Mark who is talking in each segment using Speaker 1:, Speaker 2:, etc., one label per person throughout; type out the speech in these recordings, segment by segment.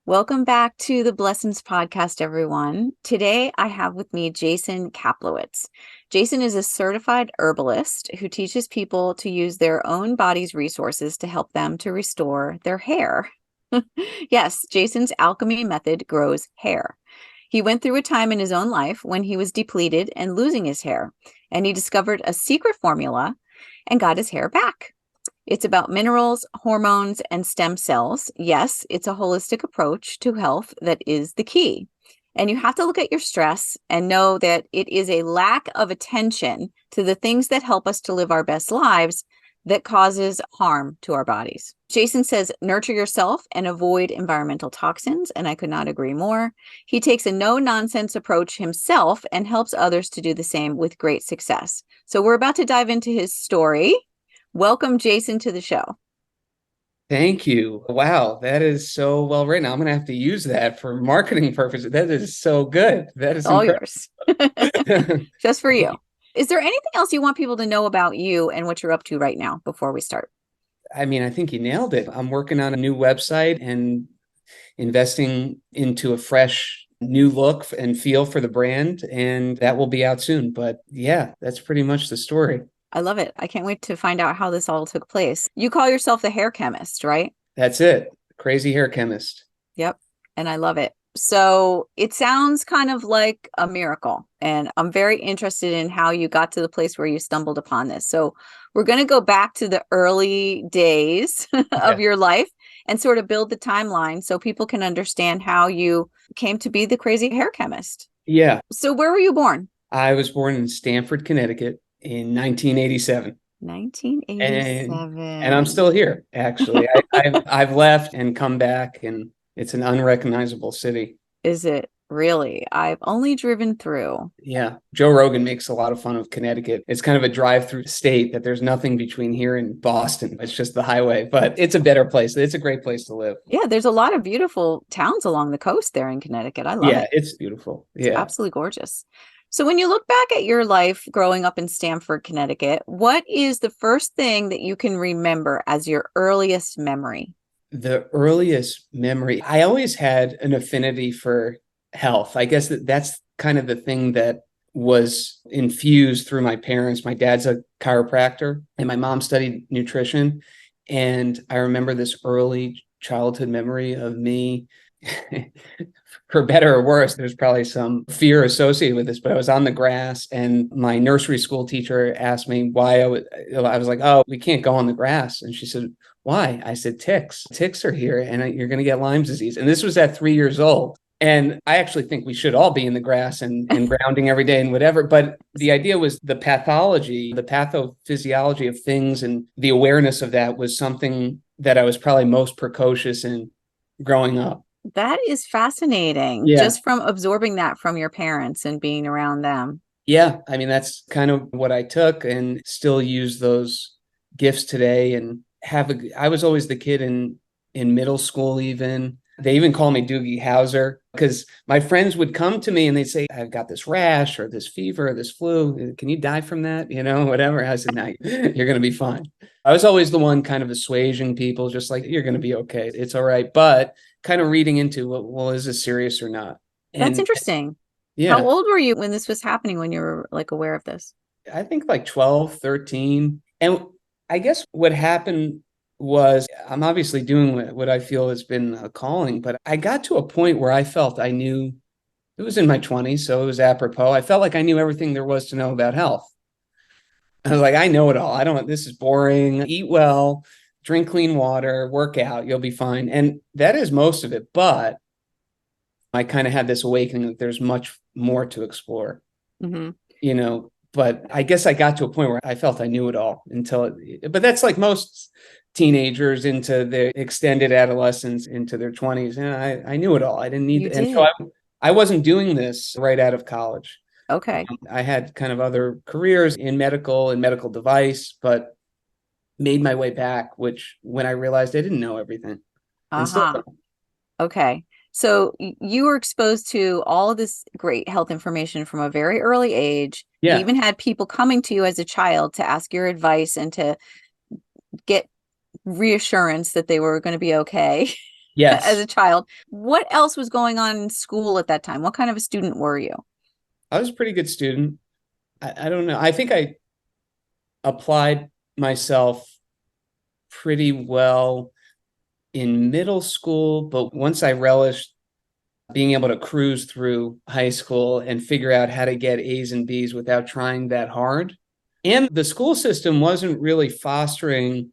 Speaker 1: Welcome back to the Blessings Podcast, everyone. Today, I have with me Jason Kaplowitz. Jason is a certified herbalist who teaches people to use their own body's resources to help them to restore their hair. Yes, Jason's alchemy method grows hair. He went through a time in his own life when he was depleted and losing his hair, and he discovered a secret formula and got his hair back. It's about minerals, hormones, and stem cells. Yes, it's a holistic approach to health that is the key. And you have to look at your stress and know that it is a lack of attention to the things that help us to live our best lives that causes harm to our bodies. Jason says, nurture yourself and avoid environmental toxins, and I could not agree more. He takes a no-nonsense approach himself and helps others to do the same with great success. So we're about to dive into his story. Welcome, Jason, to the show.
Speaker 2: Thank you. Wow, that is so well written. I'm going to have to use that for marketing purposes. That is so good. That is
Speaker 1: All
Speaker 2: incredible.
Speaker 1: yours. Just for you. Is there anything else you want people to know about you and what you're up to right now before we start?
Speaker 2: I mean, I think you nailed it. I'm working on a new website and investing into a fresh new look and feel for the brand, and that will be out soon. But yeah, that's pretty much the story.
Speaker 1: I love it. I can't wait to find out how this all took place. You call yourself the hair chemist, right?
Speaker 2: That's it. Crazy hair chemist.
Speaker 1: Yep. And I love it. So it sounds kind of like a miracle. And I'm very interested in how you got to the place where you stumbled upon this. So we're going to go back to the early days of your life and sort of build the timeline so people can understand how you came to be the crazy hair chemist.
Speaker 2: Yeah.
Speaker 1: So where were you born?
Speaker 2: I was born in Stamford, Connecticut in 1987.
Speaker 1: 1987.
Speaker 2: And I'm still here, actually. I've left and come back, and it's an unrecognizable city.
Speaker 1: Is it really? I've only driven through.
Speaker 2: Yeah. Joe Rogan makes a lot of fun of Connecticut. It's kind of a drive-through state that there's nothing between here and Boston. It's just the highway, but it's a better place. It's a great place to live.
Speaker 1: Yeah, there's a lot of beautiful towns along the coast there in Connecticut. I love it.
Speaker 2: Yeah, it's beautiful.
Speaker 1: It's
Speaker 2: Yeah.
Speaker 1: absolutely gorgeous. So when you look back at your life growing up in Stamford, Connecticut, what is the first thing that you can remember as your earliest memory?
Speaker 2: The earliest memory, I always had an affinity for health. I guess that's kind of the thing that was infused through my parents. My dad's a chiropractor and my mom studied nutrition. And I remember this early childhood memory of me, for better or worse, there's probably some fear associated with this, but I was on the grass and my nursery school teacher asked me why I was like, oh, we can't go on the grass. And she said, why? I said, ticks are here and you're going to get Lyme disease. And this was at 3 years old. And I actually think we should all be in the grass and grounding every day and whatever. But the idea was the pathology, the pathophysiology of things and the awareness of that was something that I was probably most precocious in growing up.
Speaker 1: That is fascinating.
Speaker 2: Yeah.
Speaker 1: Just from absorbing that from your parents and being around them.
Speaker 2: Yeah. I mean, that's kind of what I took and still use those gifts today and I was always the kid in middle school even. They even call me Doogie Howser because my friends would come to me and they'd say, I've got this rash or this fever or this flu. Can you die from that? Whatever. I said, no, you're going to be fine. I was always the one kind of assuaging people, just like, you're going to be okay. It's all right. But kind of reading into, well, is this serious or not?
Speaker 1: That's interesting.
Speaker 2: Yeah.
Speaker 1: How old were you when this was happening, when you were like aware of this?
Speaker 2: I think like 12, 13. And I guess what happened was I'm obviously doing what I feel has been a calling, but I got to a point where I felt I knew, it was in my 20s, so it was apropos. I felt like I knew everything there was to know about health. I was like, I know it all. This is boring. Eat well, drink clean water, work out, you'll be fine. And that is most of it. But I kind of had this awakening that there's much more to explore, but I guess I got to a point where I felt I knew it all but that's like most teenagers into their extended adolescence into their 20s. And I knew it all. I didn't need, and so I wasn't doing this right out of college.
Speaker 1: Okay.
Speaker 2: I had kind of other careers in medical and medical device, but made my way back, which when I realized I didn't know everything.
Speaker 1: Okay. So you were exposed to all of this great health information from a very early age.
Speaker 2: Yeah.
Speaker 1: You even had people coming to you as a child to ask your advice and to get reassurance that they were going to be okay. as
Speaker 2: Yes.
Speaker 1: a child. What else was going on in school at that time? What kind of a student were you?
Speaker 2: I was a pretty good student. I don't know. I think I applied myself pretty well in middle school, but once I relished being able to cruise through high school and figure out how to get A's and B's without trying that hard. And the school system wasn't really fostering.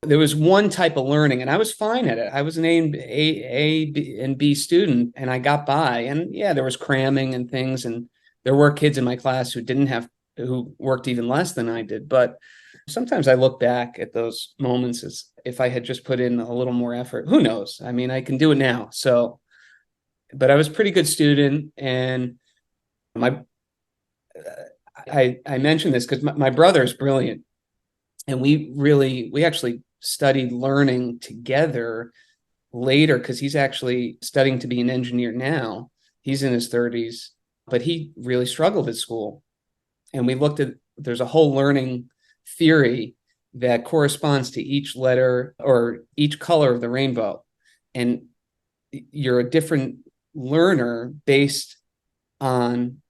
Speaker 2: There was one type of learning, and I was fine at it. I was an A and B student, and I got by. And yeah, there was cramming and things, and there were kids in my class who worked even less than I did. But sometimes I look back at those moments as if I had just put in a little more effort. Who knows? I mean, I can do it now. So, but I was a pretty good student, and my I mentioned this because my brother is brilliant, and we actually studied learning together later because he's actually studying to be an engineer now. He's in his 30s, but he really struggled at school. And we looked at there's a whole learning theory that corresponds to each letter or each color of the rainbow. And you're a different learner based on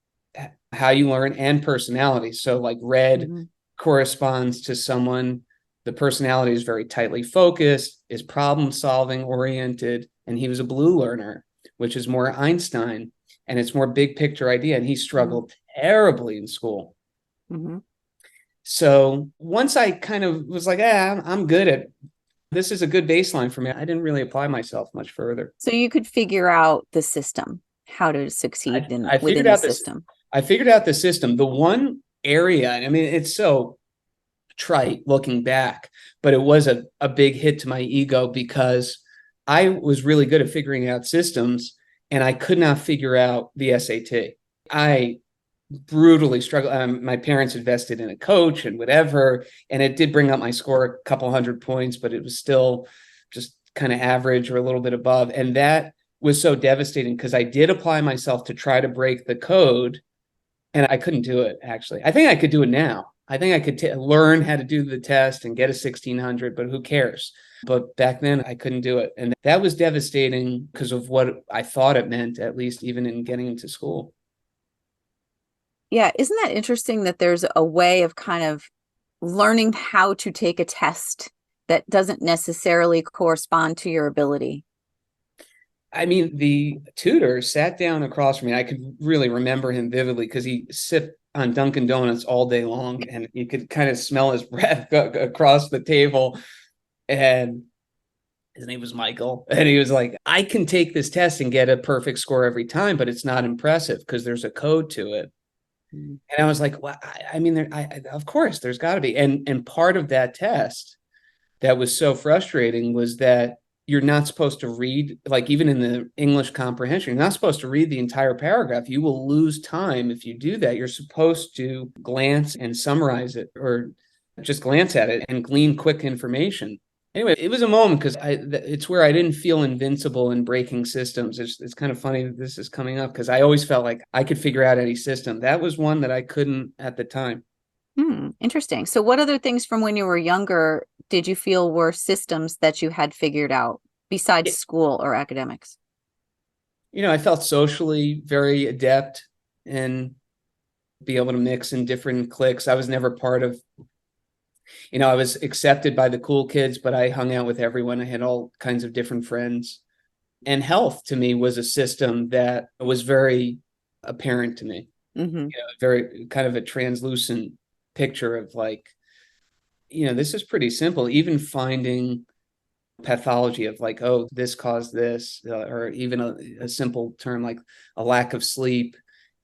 Speaker 2: how you learn and personality. So, like red
Speaker 1: Mm-hmm.
Speaker 2: corresponds to someone, the personality is very tightly focused, is problem solving oriented, and he was a blue learner, which is more Einstein, and it's more big picture idea. And he struggled terribly in school.
Speaker 1: Mm-hmm.
Speaker 2: So once I kind of was like, I'm good at this is a good baseline for me. I didn't really apply myself much further.
Speaker 1: So you could figure out the system, how to succeed
Speaker 2: I figured
Speaker 1: within the
Speaker 2: out this.
Speaker 1: system.
Speaker 2: I figured out the system. The one area, I mean, it's so trite looking back, but it was a big hit to my ego because I was really good at figuring out systems and I could not figure out the SAT. I brutally struggled. My parents invested in a coach and whatever, and it did bring up my score a couple hundred points, but it was still just kind of average or a little bit above. And that was so devastating because I did apply myself to try to break the code and I couldn't do it, actually. I think I could do it now. I think I could learn how to do the test and get a 1600, but who cares? But back then I couldn't do it. And that was devastating because of what I thought it meant, at least even in getting into school.
Speaker 1: Yeah, isn't that interesting that there's a way of kind of learning how to take a test that doesn't necessarily correspond to your ability?
Speaker 2: I mean, the tutor sat down across from me. I could really remember him vividly because he sipped on Dunkin' Donuts all day long, and you could kind of smell his breath across the table. And his name was Michael. And he was like, I can take this test and get a perfect score every time, but it's not impressive because there's a code to it.
Speaker 1: Mm.
Speaker 2: And I was like, well, I mean, of course, there's got to be. And part of that test that was so frustrating was that you're not supposed to read, like even in the English comprehension, you're not supposed to read the entire paragraph. You will lose time if you do that. You're supposed to glance and summarize it or just glance at it and glean quick information. Anyway, it was a moment because it's where I didn't feel invincible in breaking systems. It's kind of funny that this is coming up because I always felt like I could figure out any system. That was one that I couldn't at the time.
Speaker 1: Interesting. So what other things from when you were younger did you feel were systems that you had figured out besides school or academics?
Speaker 2: I felt socially very adept and be able to mix in different cliques. I was never part of, I was accepted by the cool kids, but I hung out with everyone. I had all kinds of different friends. And health to me was a system that was very apparent to me.
Speaker 1: Mm-hmm.
Speaker 2: Very kind of a translucent picture of like, this is pretty simple. Even finding pathology of like, oh, this caused this, or even a simple term like a lack of sleep.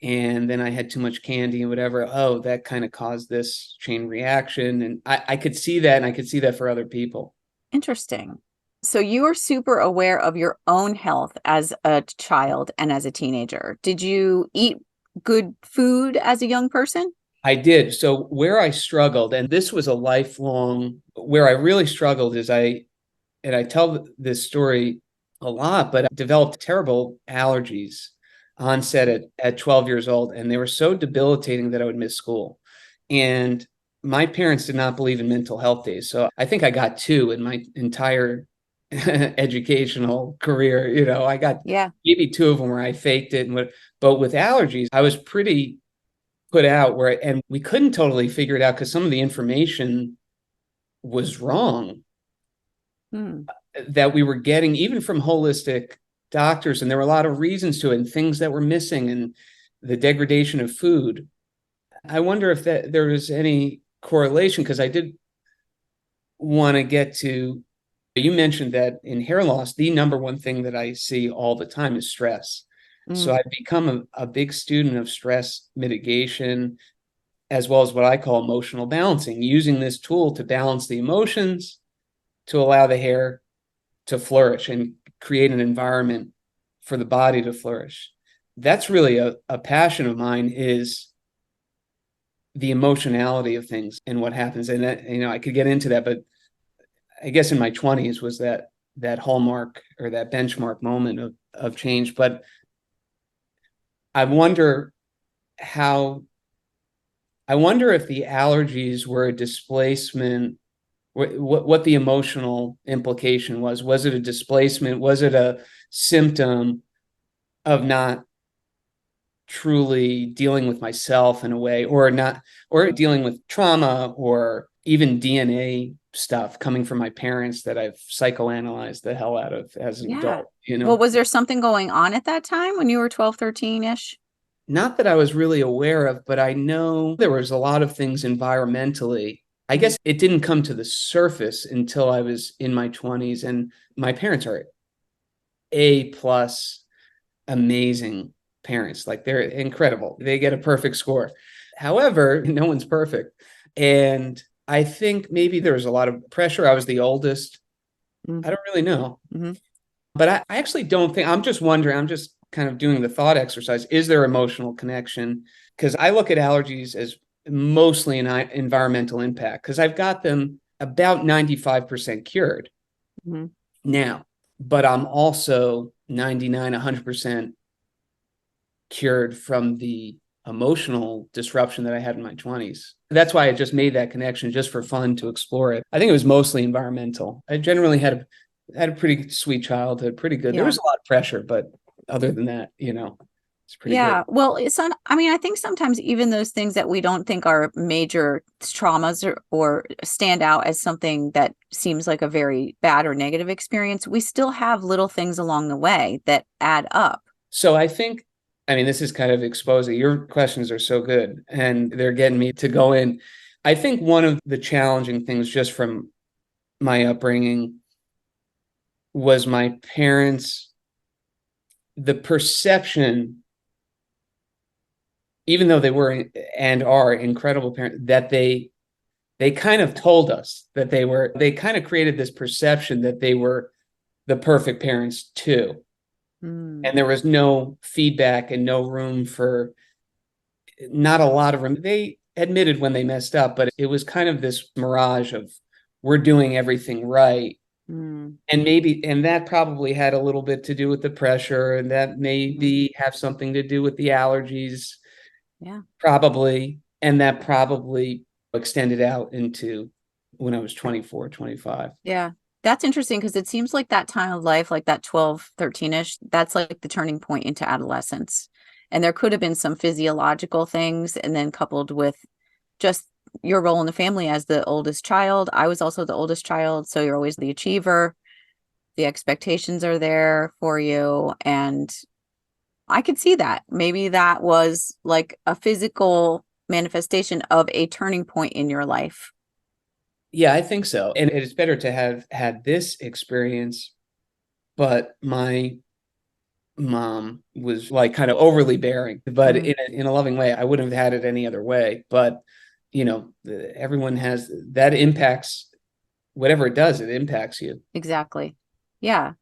Speaker 2: And then I had too much candy and whatever. Oh, that kind of caused this chain reaction. And I could see that. And I could see that for other people.
Speaker 1: Interesting. So you were super aware of your own health as a child and as a teenager. Did you eat good food as a young person?
Speaker 2: I did. So where I struggled, and this was a lifelong, where I really struggled is and I tell this story a lot, but I developed terrible allergies onset at 12 years old. And they were so debilitating that I would miss school. And my parents did not believe in mental health days. So I think I got two in my entire educational career. I got
Speaker 1: Yeah.
Speaker 2: maybe two of them where I faked it, but with allergies, I was pretty put out and we couldn't totally figure it out because some of the information was wrong
Speaker 1: Hmm.
Speaker 2: that we were getting even from holistic doctors, and there were a lot of reasons to it and things that were missing and the degradation of food. I wonder if there was any correlation because I did want to get to, you mentioned that in hair loss, the number one thing that I see all the time is stress. So
Speaker 1: Mm.
Speaker 2: I've become a big student of stress mitigation, as well as what I call emotional balancing, using this tool to balance the emotions to allow the hair to flourish and create an environment for the body to flourish. That's really a passion of mine, is the emotionality of things and what happens. And that, I could get into that, but I guess in my 20s was that hallmark or that benchmark moment of change. But I wonder how I wonder if the allergies were a displacement, what the emotional implication was. Was it a displacement? Was it a symptom of not truly dealing with myself in a way, or dealing with trauma, or even DNA stuff coming from my parents that I've psychoanalyzed the hell out of as an
Speaker 1: Yeah.
Speaker 2: adult.
Speaker 1: Well, was there something going on at that time when you were 12, 13-ish?
Speaker 2: Not that I was really aware of, but I know there was a lot of things environmentally. I
Speaker 1: Mhm.
Speaker 2: guess it didn't come to the surface until I was in my 20s, and my parents are A plus amazing parents. Like, they're incredible. They get a perfect score. However, no one's perfect. And I think maybe there was a lot of pressure. I was the oldest.
Speaker 1: Mm.
Speaker 2: I don't really know.
Speaker 1: Mhm.
Speaker 2: But I actually don't think, I'm just wondering, I'm just kind of doing the thought exercise. Is there emotional connection? Because I look at allergies as mostly an environmental impact, because I've got them about 95% cured
Speaker 1: Mhm.
Speaker 2: now, but I'm also 99, 100% cured from the emotional disruption that I had in my 20s. That's why I just made that connection, just for fun, to explore it. I think it was mostly environmental. I generally had a pretty sweet childhood, pretty good. There
Speaker 1: Yeah.
Speaker 2: was a lot of pressure, but other than that, it's pretty good.
Speaker 1: Yeah. Well, I mean, I think sometimes even those things that we don't think are major traumas or stand out as something that seems like a very bad or negative experience, we still have little things along the way that add up.
Speaker 2: So I think, I mean, this is kind of exposing. Your questions are so good and they're getting me to go in. I think one of the challenging things, just from my upbringing, was my parents, the perception, even though they were and are incredible parents, that they kind of told us that they kind of created this perception that they were the perfect parents too.
Speaker 1: Mm.
Speaker 2: And there was no feedback and no room for, not a lot of room. They admitted when they messed up, but it was kind of this mirage of, we're doing everything right.
Speaker 1: Mm.
Speaker 2: And that probably had a little bit to do with the pressure, and that
Speaker 1: Mhm.
Speaker 2: maybe have something to do with the allergies,
Speaker 1: Yeah.
Speaker 2: probably. And that probably extended out into when I was 24, 25.
Speaker 1: Yeah. That's interesting because it seems like that time of life, like that 12, 13-ish, that's like the turning point into adolescence. And there could have been some physiological things, and then coupled with just your role in the family as the oldest child. I was also the oldest child, so you're always the achiever. The expectations are there for you, and I could see that. Maybe that was like a physical manifestation of a turning point in your life.
Speaker 2: Yeah, I think so. And it's better to have had this experience, but my mom was like kind of overly bearing, but
Speaker 1: Mm,
Speaker 2: in a loving way. I wouldn't have had it any other way. But everyone has that, impacts whatever it does, it impacts you.
Speaker 1: exactly. Yeah,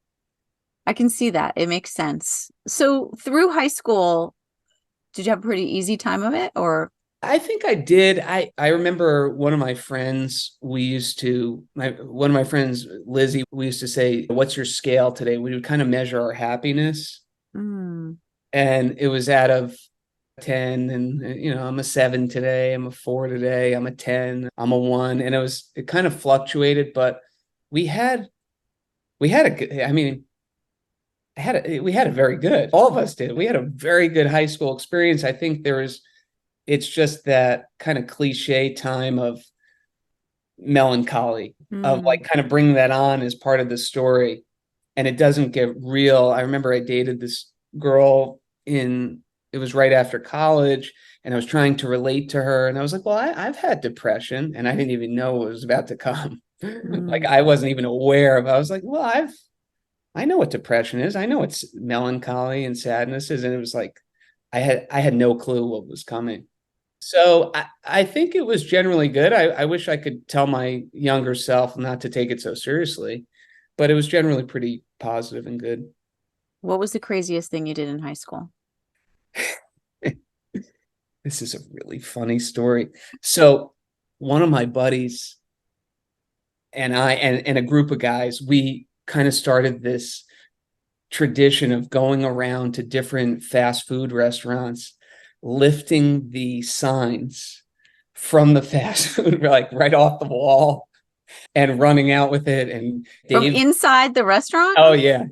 Speaker 1: I can see that. It makes sense. So through high school, did you have a pretty easy time of it, or?
Speaker 2: I think I did. I remember one of my friends, one of my friends, Lizzie, we used to say, "What's your scale today?" We would kind of measure our happiness.
Speaker 1: Mm,
Speaker 2: And it was out of 10, and I'm a 7 today, I'm a 4 today, I'm a 10, I'm a 1. And it kind of fluctuated, but we had we had a good, I mean, we had a very good, all of us did. We had a very good high school experience. I think it's just that kind of cliche time of melancholy, of
Speaker 1: Mm,
Speaker 2: like kind of bringing that on as part of the story. And it doesn't get real. I remember I dated this girl it was right after college, and I was trying to relate to her. And I was like, well, I've had depression, and I didn't even know what was about to come. Like
Speaker 1: mm.
Speaker 2: I wasn't even aware of it. I was like, well, I know what depression is. I know what melancholy and sadness is. And it was like, I had no clue what was coming. So I think it was generally good. I wish I could tell my younger self not to take it so seriously, but it was generally pretty positive and good.
Speaker 1: What was the craziest thing you did in high school?
Speaker 2: This is a really funny story. So one of my buddies and and a group of guys, we kind of started this tradition of going around to different fast food restaurants, lifting the signs from the fast food, like right off the wall, and running out with it. And
Speaker 1: From
Speaker 2: Dave,
Speaker 1: inside the restaurant?
Speaker 2: oh yeah.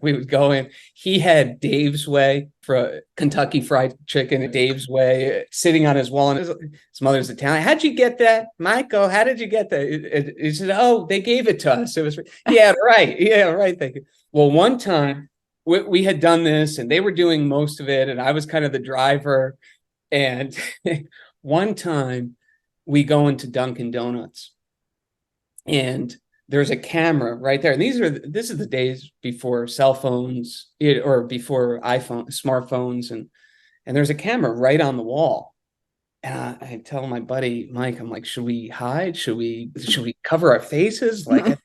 Speaker 2: We would go in. He had Dave's Way for Kentucky Fried Chicken at Dave's Way sitting on his wall, and his mother's Italian. How'd you get that, Michael? How did you get that? He said, "Oh, they gave it to us." It was yeah, right, yeah, right. Thank you. Well, one time we had done this, and they were doing most of it, and I was kind of the driver. And one time we go into Dunkin' Donuts, and there's a camera right there. And this is the days before cell phones or before smartphones, and there's a camera right on the wall. And I tell my buddy Mike, I'm like, should we hide? Should we cover our faces? Like,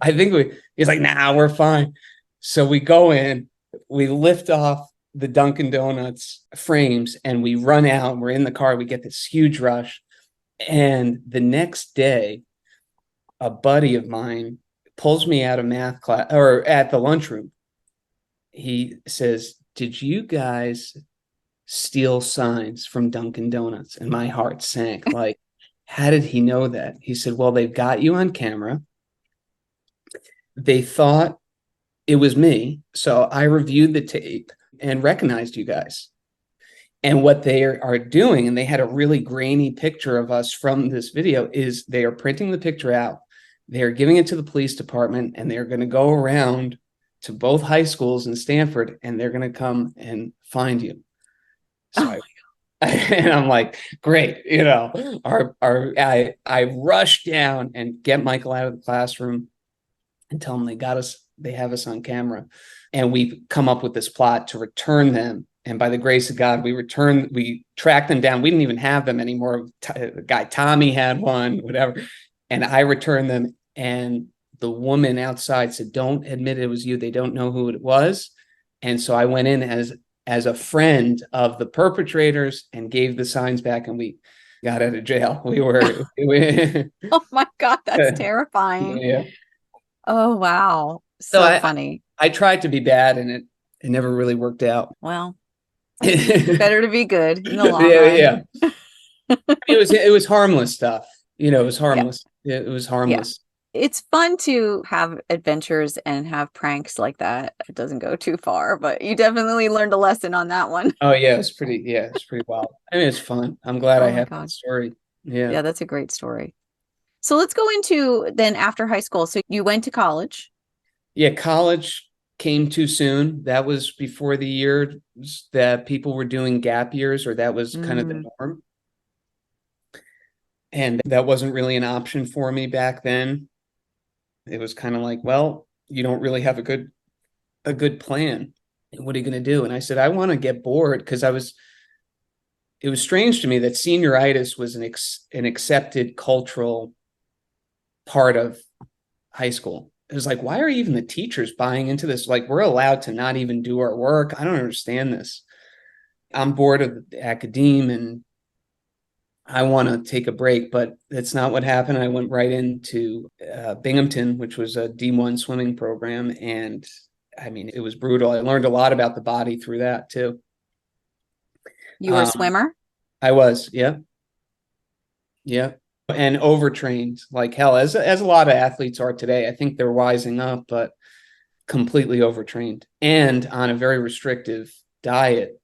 Speaker 2: I think he's like, nah, we're fine. So we go in, we lift off the Dunkin' Donuts frames, and we run out. And we're in the car. We get this huge rush, and the next day, a buddy of mine pulls me out of math class or at the lunchroom. He says, "Did you guys steal signs from Dunkin' Donuts?" And my heart sank. Like, how did he know that? He said, "Well, they've got you on camera. They thought it was me. So I reviewed the tape and recognized you guys." And what they are doing, and they had a really grainy picture of us from this video, is they are printing the picture out. They are giving it to the police department, and they're going to go around to both high schools in Stanford, and they're going to come and find you. So
Speaker 1: Oh,
Speaker 2: and I'm like, great, I rush down and get Michael out of the classroom and tell them they have us on camera. And we come up with this plot to return them. And by the grace of God, we tracked them down. We didn't even have them anymore. The guy Tommy had one, whatever. And I returned them. And the woman outside said, "Don't admit it was you. They don't know who it was." And so I went in as a friend of the perpetrators and gave the signs back, and we got out of jail.
Speaker 1: oh my God, that's terrifying.
Speaker 2: Yeah.
Speaker 1: Oh, wow.
Speaker 2: So
Speaker 1: So funny.
Speaker 2: I tried to be bad, and it never really worked out.
Speaker 1: Well,
Speaker 2: Yeah,
Speaker 1: better to be good in the long run.
Speaker 2: yeah. It was harmless stuff. It was
Speaker 1: Yeah.
Speaker 2: harmless. It was
Speaker 1: Yeah.
Speaker 2: harmless.
Speaker 1: It's fun to have adventures and have pranks like that. It doesn't go too far, but you definitely learned a lesson on that one.
Speaker 2: Oh yeah, it's pretty wild. I mean, it's fun. I'm glad I
Speaker 1: Oh my
Speaker 2: have that
Speaker 1: God.
Speaker 2: story. Yeah.
Speaker 1: Yeah, that's a great story. So let's go into then after high school. So you went to college.
Speaker 2: Yeah, college came too soon. That was before the years that people were doing gap years, or that was kind of the
Speaker 1: Mm,
Speaker 2: norm. And that wasn't really an option for me back then. It was kind of like, well, you don't really have a good plan. What are you going to do? And I said, I want to get bored, because it was strange to me that senioritis was an accepted cultural part of high school. It was like, why are even the teachers buying into this? Like, we're allowed to not even do our work. I don't understand this. I'm bored of the academe, and I want to take a break, but that's not what happened. I went right into Binghamton, which was a D1 swimming program. And I mean, it was brutal. I learned a lot about the body through that too.
Speaker 1: you were a
Speaker 2: Um,
Speaker 1: swimmer?
Speaker 2: I was, yeah, yeah, and overtrained like hell, as a lot of athletes are today. I think they're wising up, but completely overtrained and on a very restrictive diet,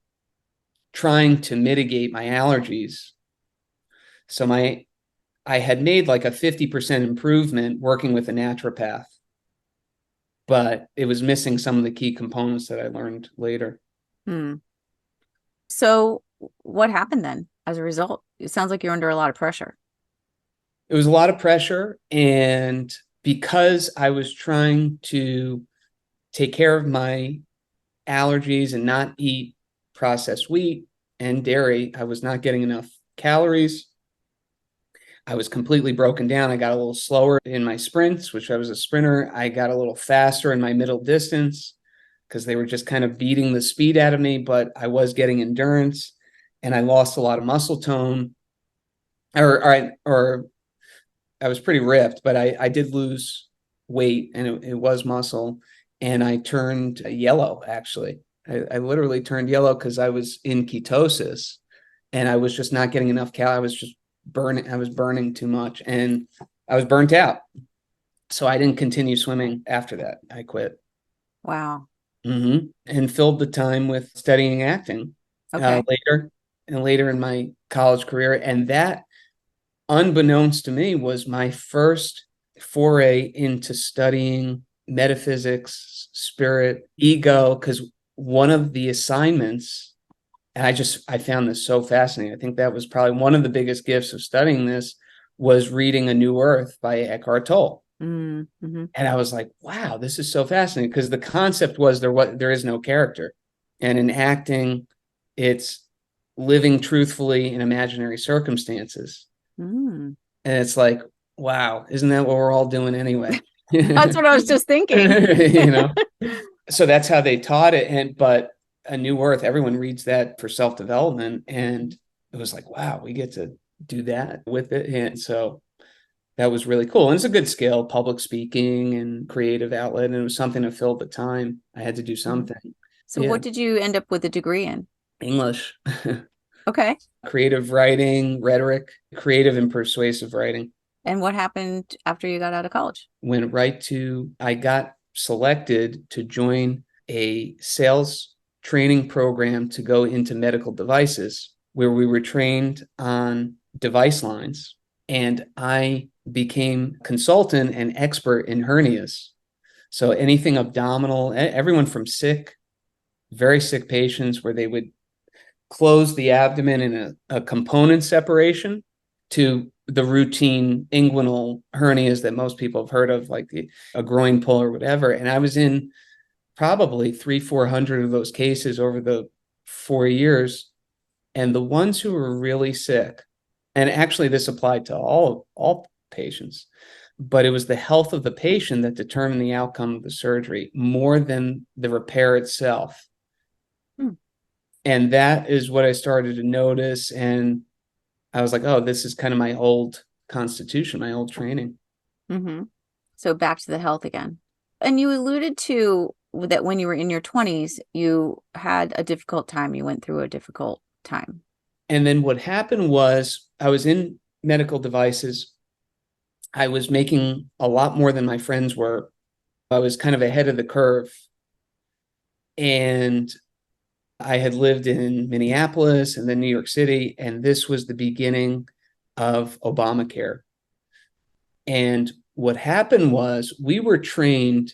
Speaker 2: trying to mitigate my allergies. So I had made like a 50% improvement working with a naturopath, but it was missing some of the key components that I learned later.
Speaker 1: Hmm. So what happened then as a result? It sounds like you're under a lot of pressure.
Speaker 2: It was a lot of pressure. And because I was trying to take care of my allergies and not eat processed wheat and dairy, I was not getting enough calories. I was completely broken down. I got a little slower in my sprints, which I was a sprinter. I got a little faster in my middle distance because they were just kind of beating the speed out of me, but I was getting endurance, and I lost a lot of muscle tone. Or I was pretty ripped, but I did lose weight, and it was muscle. And I turned yellow, actually. I literally turned yellow because I was in ketosis and I was just not getting enough calories. I was just burning. I was burning too much and I was burnt out. So I didn't continue swimming after that. I quit.
Speaker 1: Wow.
Speaker 2: And filled the time with studying acting
Speaker 1: Okay.
Speaker 2: later in my college career. And that, unbeknownst to me, was my first foray into studying metaphysics, spirit, ego, because one of the assignments, and I found this so fascinating. I think that was probably one of the biggest gifts of studying this, was reading A New Earth by Eckhart Tolle.
Speaker 1: Mm-hmm.
Speaker 2: And I was like, wow, this is so fascinating, because the concept was there is no character. And in acting, it's living truthfully in imaginary circumstances.
Speaker 1: Mm.
Speaker 2: And it's like, wow, isn't that what we're all doing anyway?
Speaker 1: That's what I was just thinking.
Speaker 2: you know, so that's how they taught it. But A New Earth, everyone reads that for self-development. And it was like, wow, we get to do that with it. And so that was really cool. And it's a good skill, public speaking and creative outlet. And it was something to fill the time. I had to do something.
Speaker 1: So
Speaker 2: Yeah.
Speaker 1: what did you end up with a degree in?
Speaker 2: English,
Speaker 1: Okay.
Speaker 2: creative writing, rhetoric, creative and persuasive writing.
Speaker 1: And what happened after you got out of college?
Speaker 2: I got selected to join a sales training program to go into medical devices, where we were trained on device lines. And I became consultant and expert in hernias. So anything abdominal, everyone from very sick patients where they would close the abdomen in a component separation, to the routine inguinal hernias that most people have heard of, like a groin pull or whatever. And I was in probably 300-400 of those cases over the 4 years. And the ones who were really sick, and actually this applied to all patients, but it was the health of the patient that determined the outcome of the surgery more than the repair itself.
Speaker 1: Hmm.
Speaker 2: And that is what I started to notice. And I was like, oh, this is kind of my old constitution, my old training.
Speaker 1: Mm-hmm. So back to the health again. And you alluded to that when you were in your 20s, you had a difficult time. You went through a difficult time.
Speaker 2: And then what happened was, I was in medical devices. I was making a lot more than my friends were. I was kind of ahead of the curve. And I had lived in Minneapolis and then New York City, and this was the beginning of Obamacare. And what happened was, we were trained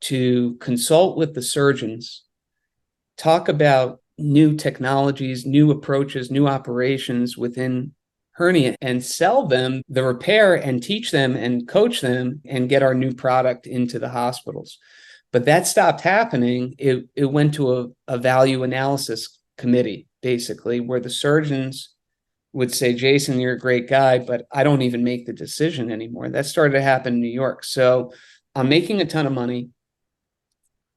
Speaker 2: to consult with the surgeons, talk about new technologies, new approaches, new operations within hernia, and sell them the repair and teach them and coach them and get our new product into the hospitals. But that stopped happening. It went to a value analysis committee, basically, where the surgeons would say, Jason, you're a great guy, but I don't even make the decision anymore. That started to happen in New York. So I'm making a ton of money.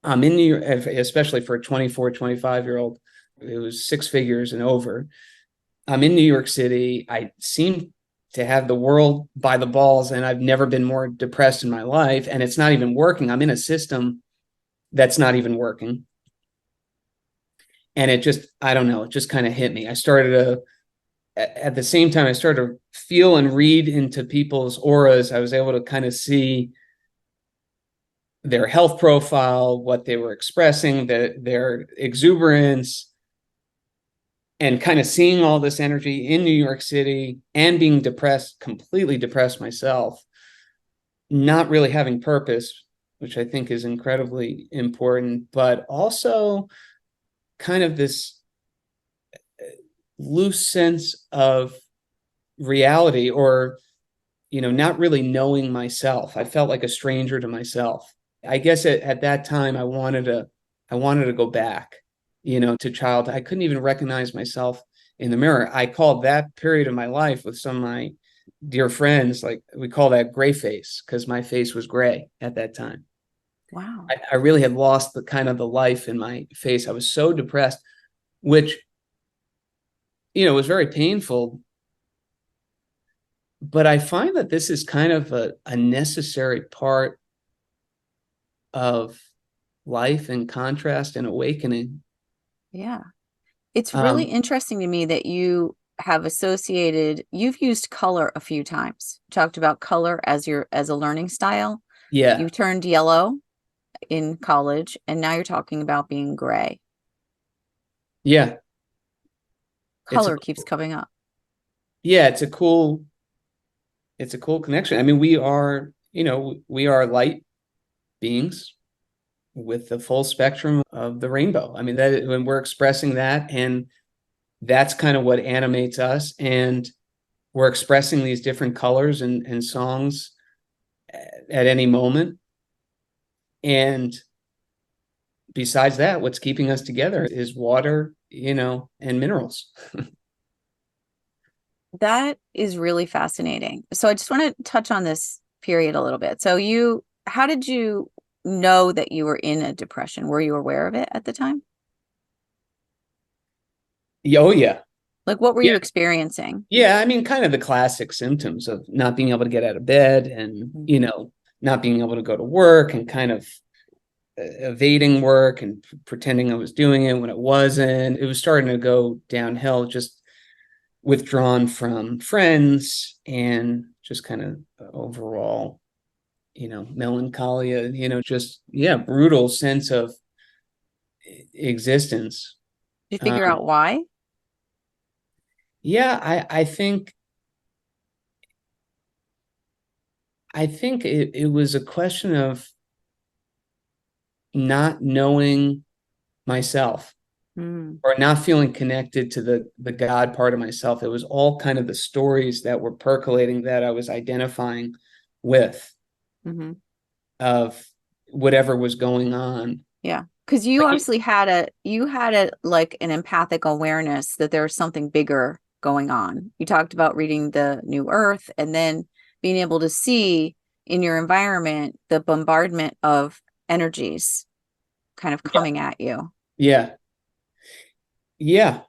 Speaker 2: I'm in New York, especially for a 24, 25-year-old. It was six figures and over. I'm in New York City. I seem to have the world by the balls, and I've never been more depressed in my life. And it's not even working. I'm in a system that's not even working. And it just, I don't know, it just kind of hit me. At the same time, I started to feel and read into people's auras. I was able to kind of see their health profile, what they were expressing, their exuberance, and kind of seeing all this energy in New York City and being depressed, completely depressed myself, not really having purpose, which I think is incredibly important, but also kind of this loose sense of reality, or not really knowing myself. I felt like a stranger to myself. I guess at that time I wanted to go back, to childhood. I couldn't even recognize myself in the mirror. I called that period of my life with some of my dear friends, like we call that gray face, because my face was gray at that time.
Speaker 1: Wow.
Speaker 2: I really had lost the kind of the life in my face. I was so depressed, which was very painful. But I find that this is kind of a necessary part of life and contrast and awakening.
Speaker 1: Yeah. It's really
Speaker 2: Um,
Speaker 1: interesting to me that you've used color a few times. Talked about color as a learning style.
Speaker 2: yeah,
Speaker 1: You turned yellow in college, and now you're talking about being gray.
Speaker 2: yeah, it's a
Speaker 1: Color keeps coming up.
Speaker 2: yeah, it's a cool connection. I mean, we are light beings with the full spectrum of the rainbow. I mean, that when we're expressing that, and that's kind of what animates us, and we're expressing these different colors and songs at any moment. And besides that, what's keeping us together is water, and minerals.
Speaker 1: That is really fascinating. So I just want to touch on this period a little bit. How did you know that you were in a depression? Were you aware of it at the time?
Speaker 2: Oh yeah.
Speaker 1: Like, what were
Speaker 2: Yeah.
Speaker 1: you experiencing?
Speaker 2: Yeah. I mean, kind of the classic symptoms of not being able to get out of bed, and,
Speaker 1: Mm.
Speaker 2: not being able to go to work, and kind of evading work and pretending I was doing it when it wasn't. It was starting to go downhill, just withdrawn from friends, and just kind of overall, melancholia, just, yeah, brutal sense of existence.
Speaker 1: Did you figure
Speaker 2: Um,
Speaker 1: out why?
Speaker 2: yeah, I think it was a question of not knowing myself,
Speaker 1: Mm,
Speaker 2: or not feeling connected to the God part of myself. It was all kind of the stories that were percolating that I was identifying with,
Speaker 1: hmm.
Speaker 2: of whatever was going on.
Speaker 1: Yeah. Because you obviously had a like an empathic awareness that there was something bigger going on. You talked about reading the New Earth and then being able to see in your environment the bombardment of energies kind of
Speaker 2: Yeah,
Speaker 1: coming at you.
Speaker 2: yeah, yeah.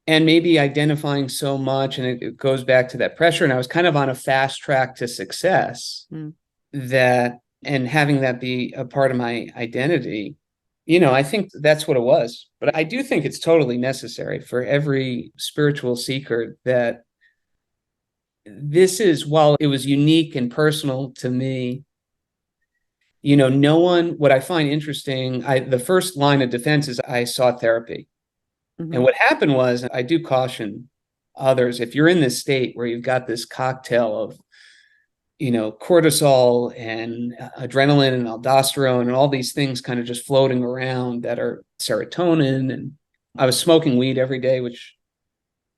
Speaker 2: And maybe identifying so much, and it goes back to that pressure. And I was kind of on a fast track to success,
Speaker 1: Mm.
Speaker 2: that, and having that be a part of my identity. I think that's what it was. But I do think it's totally necessary for every spiritual seeker, that this is, while it was unique and personal to me, no one, what I find interesting, the first line of defense is I sought therapy. And
Speaker 1: Hmm.
Speaker 2: what happened was, I do caution others, if you're in this state where you've got this cocktail of, cortisol and adrenaline and aldosterone and all these things kind of just floating around, that are serotonin. And I was smoking weed every day, which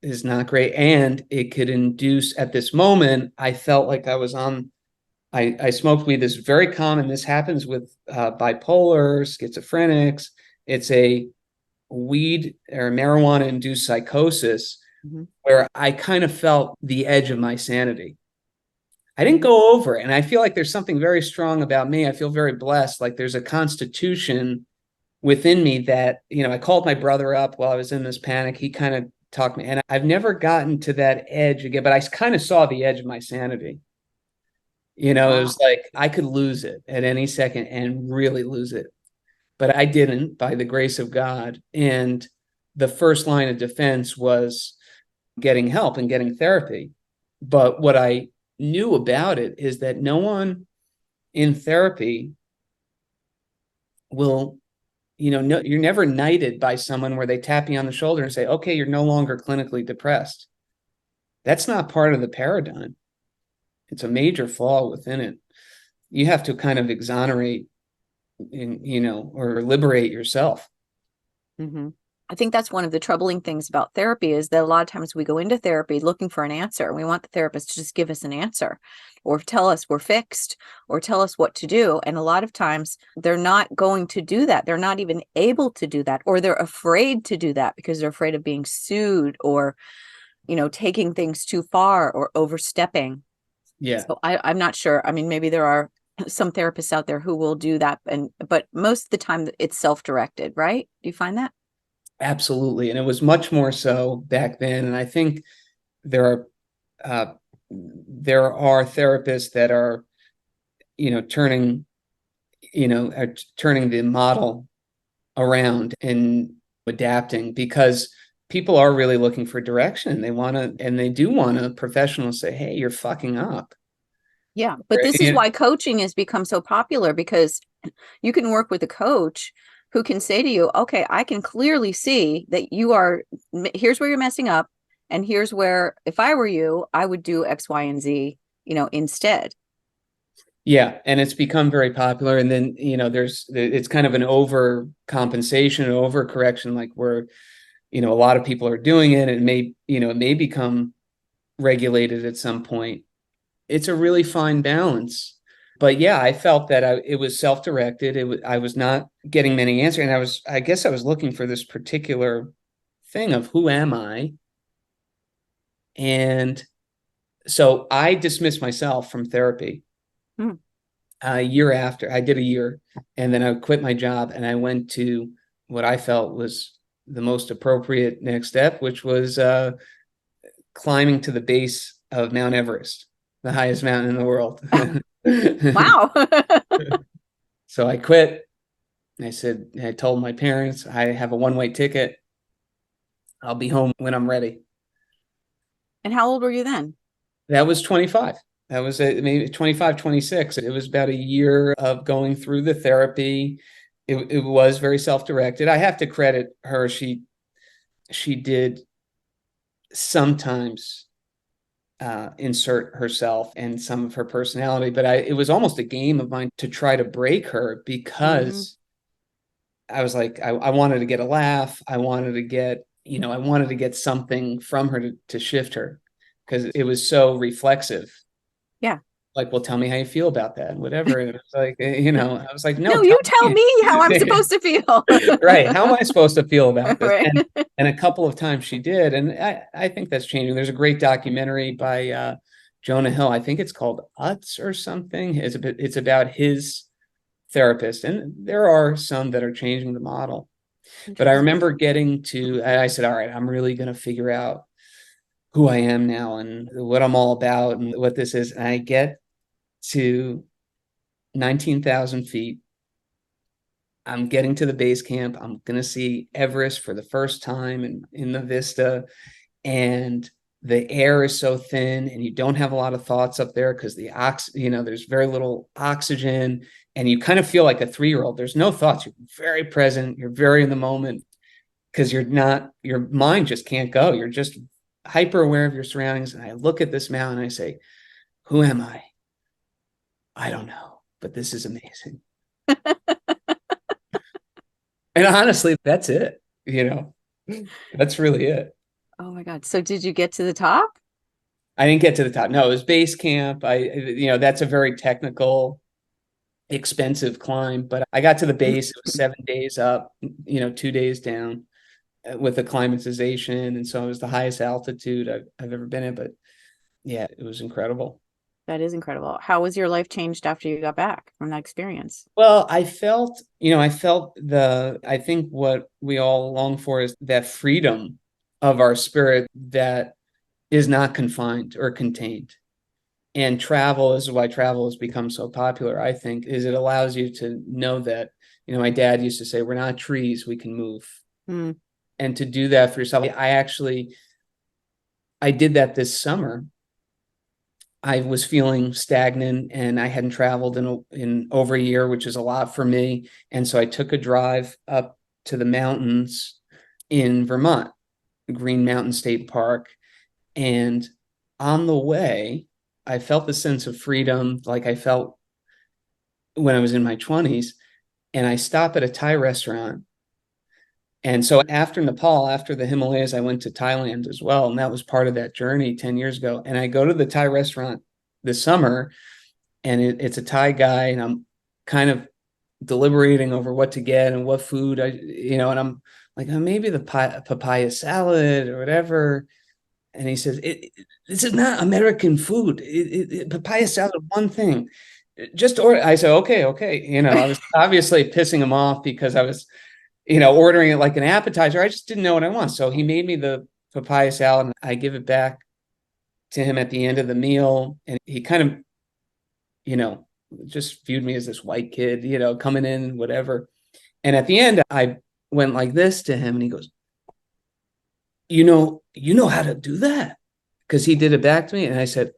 Speaker 2: is not great. And it could induce, at this moment, I felt like I smoked weed. This is very common. This happens with bipolar, schizophrenics. It's a weed or marijuana induced psychosis,
Speaker 1: Hmm.
Speaker 2: where I kind of felt the edge of my sanity. I didn't
Speaker 1: Hmm.
Speaker 2: go over it. And I feel like there's something very strong about me. I feel very blessed. Like there's a constitution within me that, I called my brother up while I was in this panic. He kind of talked me, and I've never gotten to that edge again, but I kind of saw the edge of my sanity. It was
Speaker 1: Wow.
Speaker 2: like I could lose it at any second, and really lose it. But I didn't, by the grace of God. And the first line of defense was getting help and getting therapy. But what I knew about it is that no one in therapy will, no, you're never knighted by someone where they tap you on the shoulder and say, okay, you're no longer clinically depressed. That's not part of the paradigm. It's a major flaw within it. You have to kind of exonerate or liberate yourself.
Speaker 1: Mm-hmm. I think that's one of the troubling things about therapy is that a lot of times we go into therapy looking for an answer, and we want the therapist to just give us an answer or tell us we're fixed or tell us what to do. And a lot of times they're not going to do that. They're not even able to do that, or they're afraid to do that because they're afraid of being sued or, taking things too far or overstepping.
Speaker 2: Yeah,
Speaker 1: So I'm not sure. I mean, maybe there are some therapists out there who will do that, but most of the time it's self-directed, right? Do you find that?
Speaker 2: absolutely. And it was much more so back then. And I think there are therapists that are, turning, are turning the model around and adapting, because people are really looking for direction. They do want a professional say, hey, you're fucking up.
Speaker 1: Yeah, but this is why coaching has become so popular, because you can work with a coach who can say to you, okay, I can clearly see that here's where you're messing up. And here's where, if I were you, I would do X, Y, and Z, instead.
Speaker 2: Yeah, and it's become very popular. And then, it's kind of an overcompensation, overcorrection, like where, a lot of people are doing it. It may become regulated at some point. It's a really fine balance. But yeah, I felt that it was self-directed. I was not getting many answers. And I guess I was looking for this particular thing of who am I? And so I dismissed myself from therapy.
Speaker 1: Hmm.
Speaker 2: A year after. I did a year, and then I quit my job and I went to what I felt was the most appropriate next step, which was climbing to the base of Mount Everest, the highest mountain in the world.
Speaker 1: Wow.
Speaker 2: So I quit. I told my parents, I have a one-way ticket. I'll be home when I'm ready.
Speaker 1: And how old were you then?
Speaker 2: That was 25. That was maybe 25, 26. It was about a year of going through the therapy. It was very self-directed. I have to credit her. She did sometimes insert herself and some of her personality, but it was almost a game of mine to try to break her,
Speaker 1: Mm-hmm.
Speaker 2: because I was like, I wanted to get a laugh. I wanted to get something from her to shift her, because it was so reflexive.
Speaker 1: Yeah.
Speaker 2: Like, well, tell me how you feel about that and whatever. And it was like, I was like, no,
Speaker 1: No,
Speaker 2: tell
Speaker 1: you tell
Speaker 2: me.
Speaker 1: me how I'm supposed to feel.
Speaker 2: Right. How am I supposed to feel about this?
Speaker 1: Right.
Speaker 2: And a couple of times she did. And I think that's changing. There's a great documentary by Jonah Hill. I think it's called Utz or something. It's about his therapist. And there are some that are changing the model. But I remember I said, all right, I'm really going to figure out who I am now and what I'm all about and what this is. And I get to 19,000 feet. I'm getting to the base camp. I'm going to see Everest for the first time in the vista. And the air is so thin and you don't have a lot of thoughts up there because there's very little oxygen, and you kind of feel like a 3-year-old. There's no thoughts. You're very present. You're very in the moment, because your mind just can't go. You're just hyper aware of your surroundings. And I look at this mountain and I say, who am I? I don't know, but this is amazing. And honestly, that's it. That's really it.
Speaker 1: Oh my God. So did you get to the top?
Speaker 2: I didn't get to the top. No, it was base camp. That's a very technical, expensive climb, but I got to the base. It was 7 days up, 2 days down with acclimatization. And so it was the highest altitude I've ever been in. But yeah, it was incredible.
Speaker 1: That is incredible. How was your life changed after you got back from that experience?
Speaker 2: Well, I think what we all long for is that freedom of our spirit that is not confined or contained. And this is why travel has become so popular, I think, is it allows you to know that, my dad used to say, we're not trees, we can move.
Speaker 1: Mm.
Speaker 2: And to do that for yourself, I did that this summer. I was feeling stagnant and I hadn't traveled in over a year, which is a lot for me. And so I took a drive up to the mountains in Vermont, Green Mountain State Park. And on the way, I felt the sense of freedom like I felt when I was in my 20s. And I stopped at a Thai restaurant. And so after Nepal, after the Himalayas, I went to Thailand as well. And that was part of that journey 10 years ago. And I go to the Thai restaurant this summer, and it's a Thai guy, and I'm kind of deliberating over what to get and what food and I'm like, oh, maybe the papaya salad or whatever. And he says, this is not American food. Papaya salad, one thing. Just order. I said, okay, okay. I was obviously pissing him off because I was, ordering it like an appetizer. I just didn't know what I want. So he made me the papaya salad, and I give it back to him at the end of the meal. And he kind of, you know, just viewed me as this white kid, coming in, whatever. And at the end, I went like this to him, and he goes, you know how to do that? Because he did it back to me. And I said,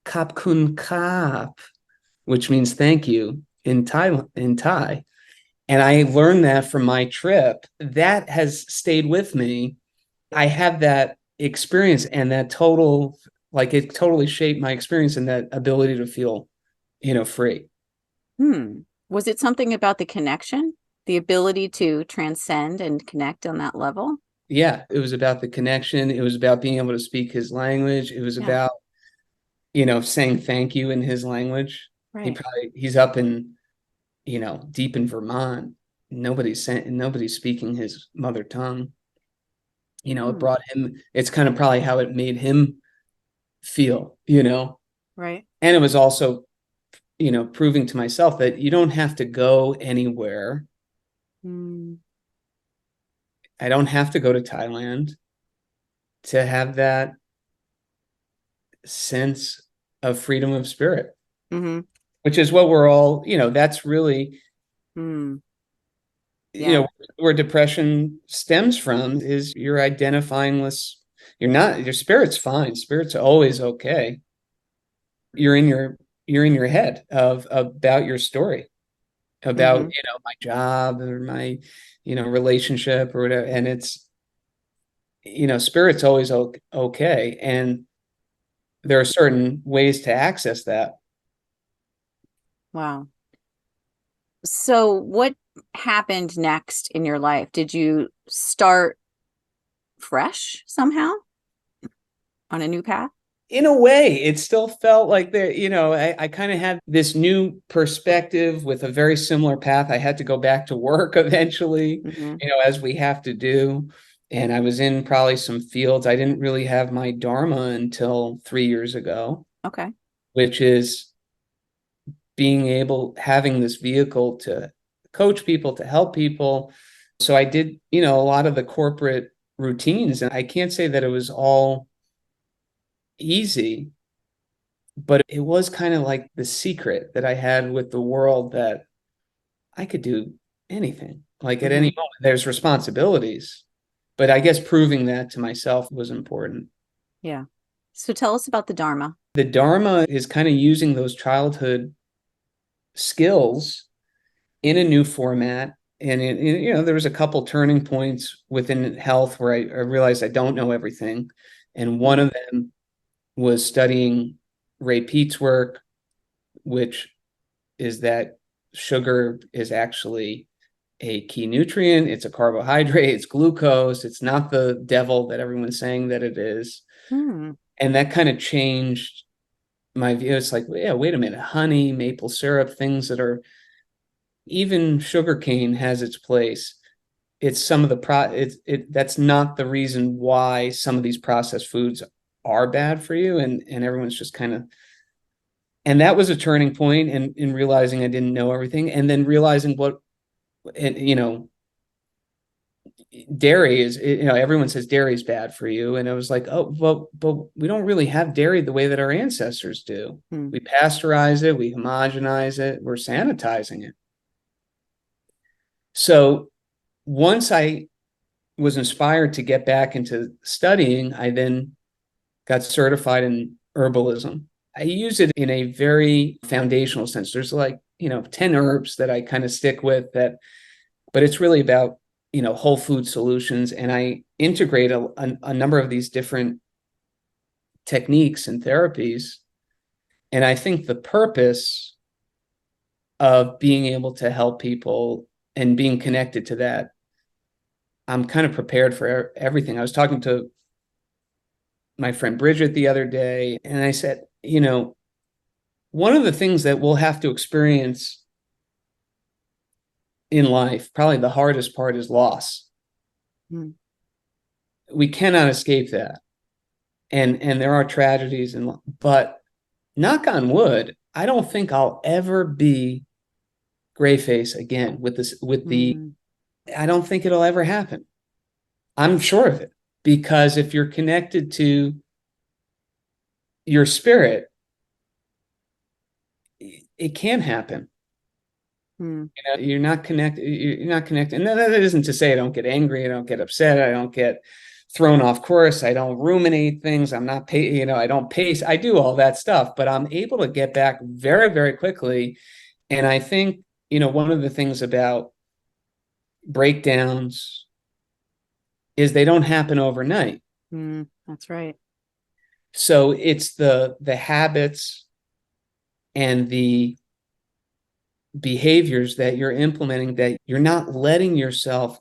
Speaker 2: Kap kun kap, which means thank you in Thai. And I learned that from my trip. That has stayed with me. I have that experience, and that it totally shaped my experience and that ability to feel, free.
Speaker 1: Was it something about the connection, the ability to transcend and connect on that level?
Speaker 2: Yeah, it was about the connection. It was about being able to speak his language. It was
Speaker 1: Yeah.
Speaker 2: about, saying thank you in his language.
Speaker 1: Right.
Speaker 2: He's up in, deep in Vermont. Nobody's speaking his mother tongue. It brought him, it's kind of probably how it made him feel,
Speaker 1: Right.
Speaker 2: and it was also, proving to myself that you don't have to go anywhere. I don't have to go to Thailand to have that sense of freedom of spirit, which is what we're all, that's really, where depression stems from, is you're identifying with, your spirit's fine. Spirit's always okay. You're in your head about your story, about, my job or my, relationship or whatever. And it's, spirit's always okay. And there are certain ways to access that.
Speaker 1: Wow. So what happened next in your life? Did you start fresh somehow on a new path?
Speaker 2: In a way, it still felt like I kind of had this new perspective with a very similar path. I had to go back to work eventually, as we have to do. And I was in probably some fields. I didn't really have my Dharma until 3 years ago.
Speaker 1: Okay.
Speaker 2: Which is having this vehicle to coach people, to help people. So I did, a lot of the corporate routines, and I can't say that it was all easy, but it was kind of like the secret that I had with the world, that I could do anything. Like at any moment, there's responsibilities, but I guess proving that to myself was important.
Speaker 1: Yeah. So tell us about the Dharma.
Speaker 2: The Dharma is kind of using those childhood skills in a new format. And there was a couple turning points within health where I realized I don't know everything. And one of them was studying Ray Peat's work, which is that sugar is actually a key nutrient. It's a carbohydrate, it's glucose. It's not the devil that everyone's saying that it is. And that kind of changed my view. It's like, yeah, wait a minute, honey, maple syrup, things that are, even sugarcane has its place. It's some of the that's not the reason why some of these processed foods are bad for you. And everyone's just kind of, and that was a turning point in realizing I didn't know everything. And then realizing dairy is, everyone says dairy is bad for you. And I was like, oh, well, but we don't really have dairy the way that our ancestors do. We pasteurize it, we homogenize it, we're sanitizing it. So once I was inspired to get back into studying, I then got certified in herbalism. I use it in a very foundational sense. There's like, 10 herbs that I kind of stick with that, but it's really about, whole food solutions. And I integrate a number of these different techniques and therapies. And I think the purpose of being able to help people and being connected to that, I'm kind of prepared for everything. I was talking to my friend Bridget the other day, and I said, one of the things that we'll have to experience in life, probably the hardest part, is loss.
Speaker 1: Mm.
Speaker 2: We cannot escape that. And there are tragedies, but knock on wood, I don't think I'll ever be gray face again
Speaker 1: Mm.
Speaker 2: I don't think it'll ever happen. I'm sure of it, because if you're connected to your spirit, it can happen.
Speaker 1: Mm.
Speaker 2: You're not connected. You're not connected. And that isn't to say I don't get angry. I don't get upset. I don't get thrown off course. I don't ruminate things. I'm not I don't pace. I do all that stuff, but I'm able to get back very, very quickly. And I think, one of the things about breakdowns is they don't happen overnight.
Speaker 1: Mm. That's right.
Speaker 2: So it's the habits and the behaviors that you're implementing, that you're not letting yourself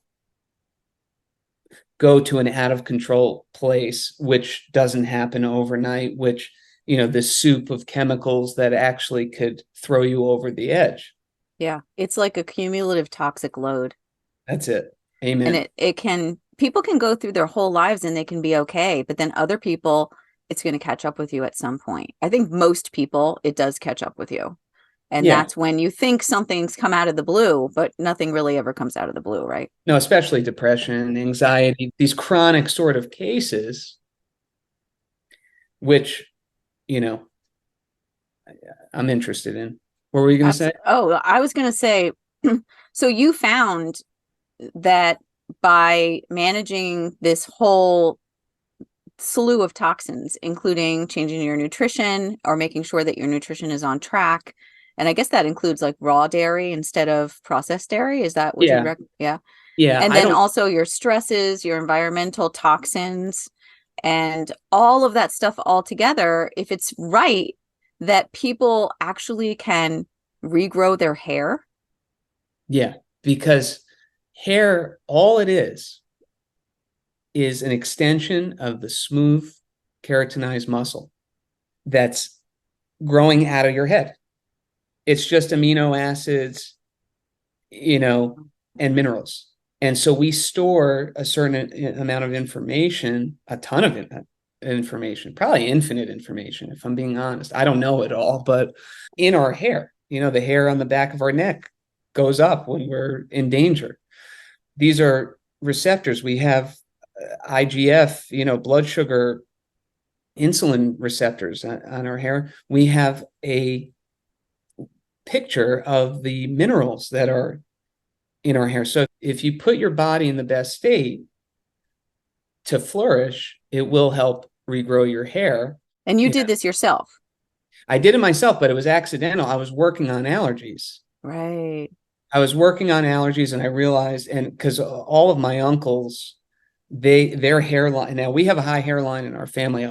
Speaker 2: go to an out of control place, which doesn't happen overnight, which, this soup of chemicals that actually could throw you over the edge.
Speaker 1: Yeah. It's like a cumulative toxic load.
Speaker 2: That's it.
Speaker 1: And
Speaker 2: Amen.
Speaker 1: people can go through their whole lives and they can be okay, but then other people, it's going to catch up with you at some point. I think most people, it does catch up with you. And
Speaker 2: Yeah.
Speaker 1: that's when you think something's come out of the blue, but nothing really ever comes out of the blue, right?
Speaker 2: No, especially depression, anxiety, these chronic sort of cases, which, you know, I'm interested in. What were you going to say?
Speaker 1: Oh, I was going to say, so you found that by managing this whole slew of toxins, including changing your nutrition or making sure that your nutrition is on track, and I guess that includes like raw dairy instead of processed dairy. Is that what you'd
Speaker 2: Yeah.
Speaker 1: recommend? Yeah.
Speaker 2: Yeah.
Speaker 1: And
Speaker 2: I
Speaker 1: then
Speaker 2: don't,
Speaker 1: also your stresses, your environmental toxins, and all of that stuff all together, if it's right, that people actually can regrow their hair.
Speaker 2: yeah, because hair, all it is an extension of the smooth keratinized muscle that's growing out of your head. It's just amino acids, and minerals. And so we store a certain amount of information, a ton of information, probably infinite information, if I'm being honest. I don't know it all, but in our hair, the hair on the back of our neck goes up when we're in danger. These are receptors. We have IGF, blood sugar, insulin receptors on our hair. We have a picture of the minerals that are in our hair. So if you put your body in the best state to flourish, it will help regrow your hair.
Speaker 1: And you did this yourself.
Speaker 2: I did it myself, but it was accidental. I was working on allergies.
Speaker 1: Right.
Speaker 2: I was working on allergies, and I realized, and because all of my uncles, their hairline, now we have a high hairline in our family.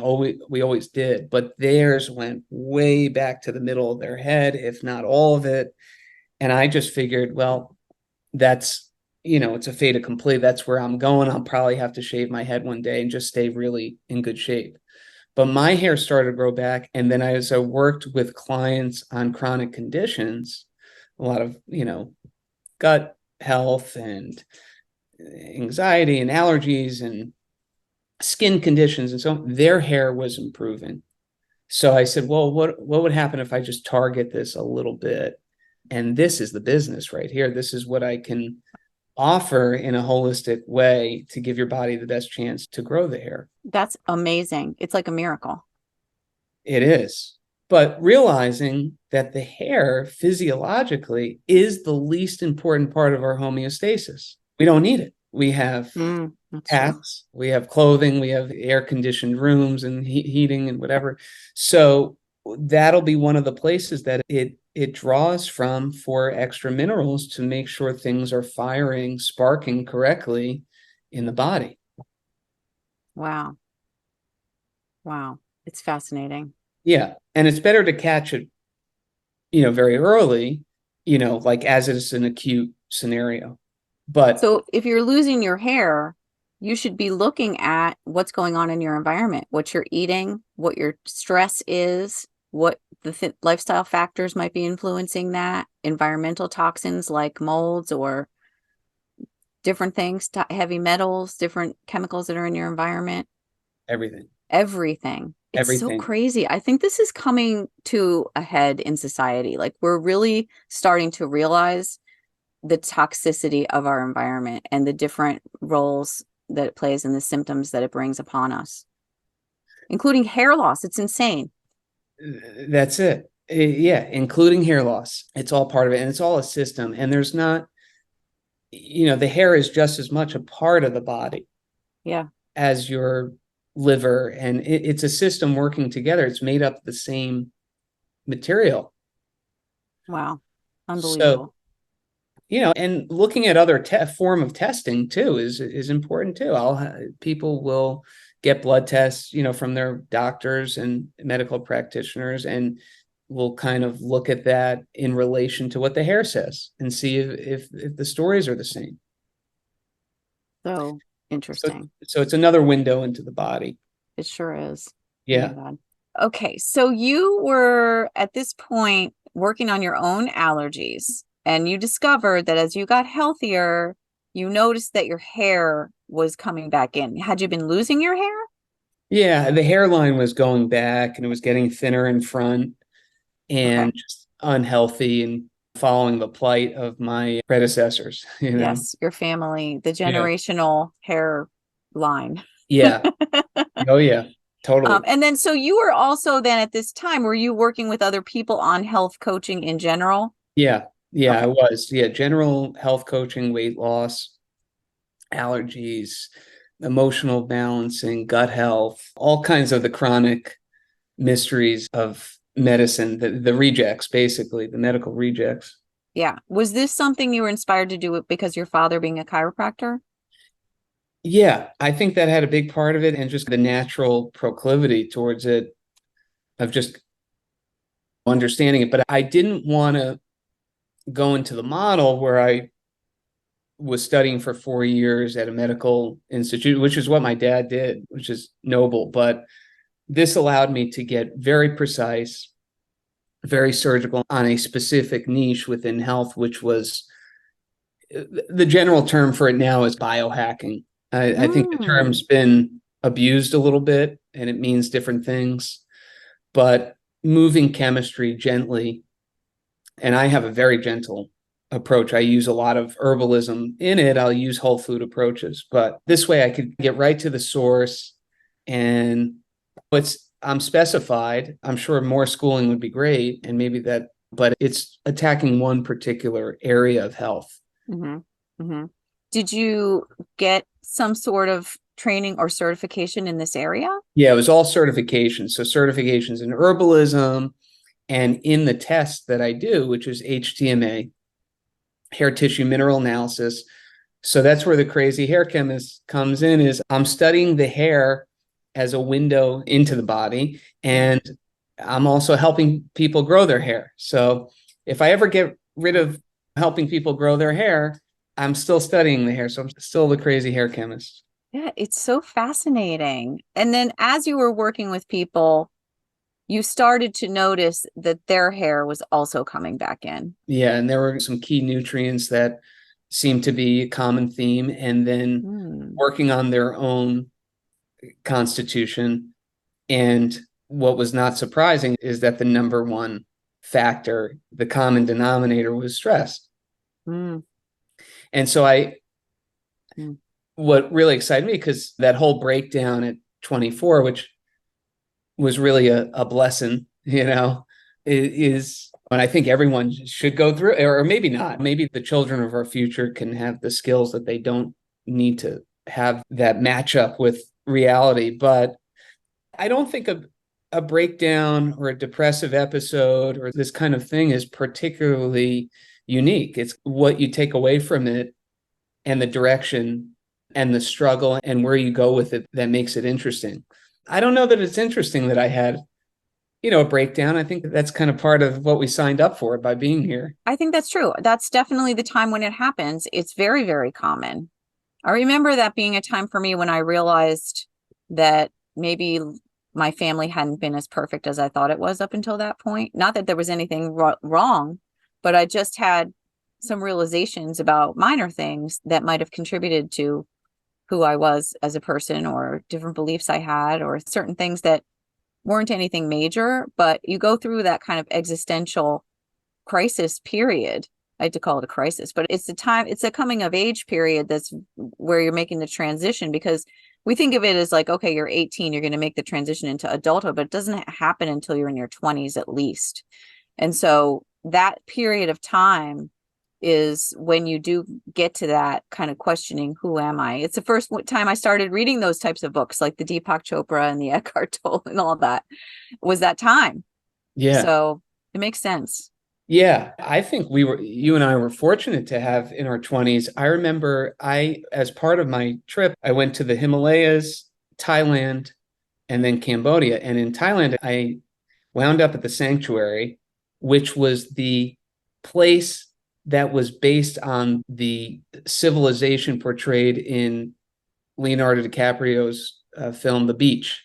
Speaker 2: We always did, but theirs went way back to the middle of their head, if not all of it. And I just figured, well, that's, it's a fait accompli. That's where I'm going. I'll probably have to shave my head one day and just stay really in good shape. But my hair started to grow back. And then as I worked with clients on chronic conditions, a lot of, gut health and anxiety and allergies and skin conditions and so on, their hair was improving. So I said, well, what would happen if I just target this a little bit? And this is the business right here. This is what I can offer in a holistic way to give your body the best chance to grow the hair.
Speaker 1: That's amazing. It's like a miracle.
Speaker 2: It is. But realizing that the hair physiologically is the least important part of our homeostasis. We don't need it. We have hats, we have clothing, we have air conditioned rooms and heating and whatever. So that'll be one of the places that it draws from for extra minerals to make sure things are firing, sparking correctly in the body.
Speaker 1: Wow. Wow. It's fascinating.
Speaker 2: Yeah. And it's better to catch it, very early, like as it's an acute scenario. But
Speaker 1: So if you're losing your hair, you should be looking at what's going on in your environment, what you're eating, what your stress is, what the lifestyle factors might be influencing that, environmental toxins like molds or different things, heavy metals, different chemicals that are in your environment,
Speaker 2: everything,
Speaker 1: everything. It's so
Speaker 2: everything,
Speaker 1: crazy. I think this is coming to a head in society. Like we're really starting to realize the toxicity of our environment and the different roles that it plays and the symptoms that it brings upon us, including hair loss. It's insane.
Speaker 2: that's it. Yeah, including hair loss. It's all part of it. And it's all a system. And there's not, the hair is just as much a part of the body
Speaker 1: Yeah.
Speaker 2: as your liver. And it's a system working together. It's made up of the same material.
Speaker 1: Wow.
Speaker 2: So,
Speaker 1: Unbelievable.
Speaker 2: and looking at other form of testing too is important too. People will get blood tests, from their doctors and medical practitioners, and we'll kind of look at that in relation to what the hair says and see if the stories are the same.
Speaker 1: So
Speaker 2: So,
Speaker 1: interesting.
Speaker 2: so it's another window into the body.
Speaker 1: It sure is. Oh my
Speaker 2: Yeah.
Speaker 1: God. Okay. So you were at this point working on your own allergies, and you discovered that as you got healthier, you noticed that your hair was coming back in. Had you been losing your hair?
Speaker 2: Yeah. The hairline was going back and it was getting thinner in front
Speaker 1: Okay.
Speaker 2: and just unhealthy and following the plight of my predecessors,
Speaker 1: Yes, your family, the
Speaker 2: Yeah.
Speaker 1: generational hair line.
Speaker 2: Yeah. Oh, yeah. Totally.
Speaker 1: And then, so you were also then at this time, were you working with other people on health coaching in general?
Speaker 2: Yeah. Yeah, I
Speaker 1: Okay.
Speaker 2: was. Yeah. General health coaching, weight loss, allergies, emotional balancing, gut health, all kinds of the chronic mysteries of medicine, the rejects, basically, the medical rejects.
Speaker 1: Yeah. Was this something you were inspired to do it because your father being a chiropractor?
Speaker 2: Yeah, I think that had a big part of it, and just the natural proclivity towards it of just understanding it. But I didn't want to go into the model where I was studying for 4 years at a medical institute, which is what my dad did, which is noble. But this allowed me to get very precise, very surgical on a specific niche within health, which was the general term for it now is biohacking. I think the
Speaker 1: Mm,
Speaker 2: term's been abused a little bit and it means different things, but moving chemistry gently. And I have a very gentle approach. I use a lot of herbalism in it. I'll use whole food approaches, but this way I could get right to the source. And I'm specified. I'm sure more schooling would be great. And maybe that, but it's attacking one particular area of health.
Speaker 1: hmm hmm Did you get some sort of training or certification in this area?
Speaker 2: Yeah, it was all certifications. So certifications in herbalism and in the test that I do, which is HTMA, hair tissue mineral analysis. So that's where the crazy hair chemist comes in, is I'm studying the hair as a window into the body,
Speaker 1: Mm.
Speaker 2: and I'm also helping people grow their hair. So if I ever get rid of helping people grow their hair, I'm still studying the hair. So I'm still the crazy hair chemist.
Speaker 1: Yeah, it's so fascinating. And then as you were working with people, you started to notice that their hair was also coming back in.
Speaker 2: Yeah, and there were some key nutrients that seemed to be a common theme, and then
Speaker 1: Hmm.
Speaker 2: working on their own constitution. And what was not surprising is that the number one factor, the common denominator, was stress.
Speaker 1: Mm,
Speaker 2: And so
Speaker 1: mm,
Speaker 2: what really excited me, because that whole breakdown at 24, which was really a blessing, is, and I think everyone should go through, or maybe not. Maybe the children of our future can have the skills that they don't need to have that match up with reality. But I don't think of a breakdown or a depressive episode or this kind of thing is particularly unique. It's what you take away from it and the direction and the struggle and where you go with it that makes it interesting. I don't know that it's interesting that I had, a breakdown. I think that's kind of part of what we signed up for by being here.
Speaker 1: I think that's true. That's definitely the time when it happens. It's very, very common. I remember that being a time for me when I realized that maybe my family hadn't been as perfect as I thought it was up until that point. Not that there was anything wrong, but I just had some realizations about minor things that might have contributed to who I was as a person, or different beliefs I had, or certain things that weren't anything major, but you go through that kind of existential crisis period. I had to call it a crisis, but it's a coming of age period that's where you're making the transition, because we think of it as like, okay, you're 18, you're going to make the transition into adulthood, but it doesn't happen until you're in your 20s at least. And so that period of time is when you do get to that kind of questioning, who am I? It's the first time I started reading those types of books, like the Deepak Chopra and the Eckhart Tolle and all that, was that time.
Speaker 2: Yeah.
Speaker 1: So it makes sense.
Speaker 2: Yeah, I think you and I were fortunate to have in our 20s. I remember as part of my trip, I went to the Himalayas, Thailand, and then Cambodia. And in Thailand, I wound up at the sanctuary, which was the place that was based on the civilization portrayed in Leonardo DiCaprio's film, The Beach.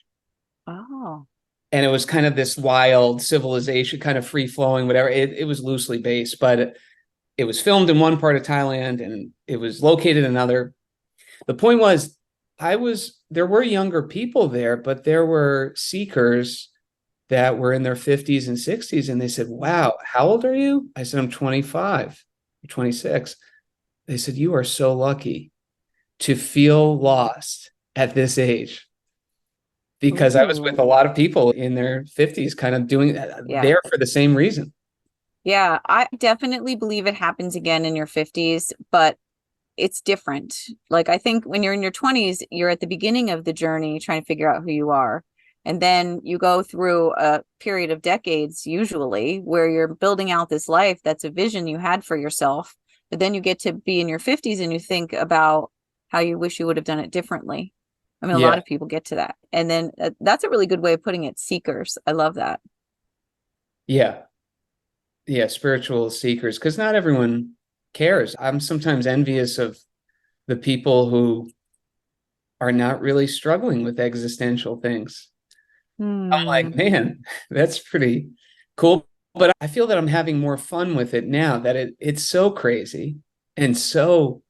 Speaker 1: Oh,
Speaker 2: And it was kind of this wild civilization, kind of free flowing, whatever. It was loosely based, but it was filmed in one part of Thailand and it was located in another. The point was, there were younger people there, but there were seekers that were in their 50s and 60s. And they said, wow, how old are you? I said, I'm 25, 26. They said, you are so lucky to feel lost at this age, because I was with
Speaker 1: ooh,
Speaker 2: a lot of people in their 50s kind of doing
Speaker 1: yeah.
Speaker 2: there for the same reason.
Speaker 1: Yeah, I definitely believe it happens again in your 50s, but it's different. Like, I think when you're in your 20s, you're at the beginning of the journey trying to figure out who you are. And then you go through a period of decades, usually, where you're building out this life that's a vision you had for yourself. But then you get to be in your 50s and you think about how you wish you would have done it differently. I mean, a lot
Speaker 2: Yeah.
Speaker 1: of people get to that. And then that's a really good way of putting it, seekers. I love that.
Speaker 2: Yeah. Yeah. Spiritual seekers, because not everyone cares. I'm sometimes envious of the people who are not really struggling with existential things. I'm
Speaker 1: Hmm.
Speaker 2: like, man, that's pretty cool. But I feel that I'm having more fun with it now that it's so crazy and so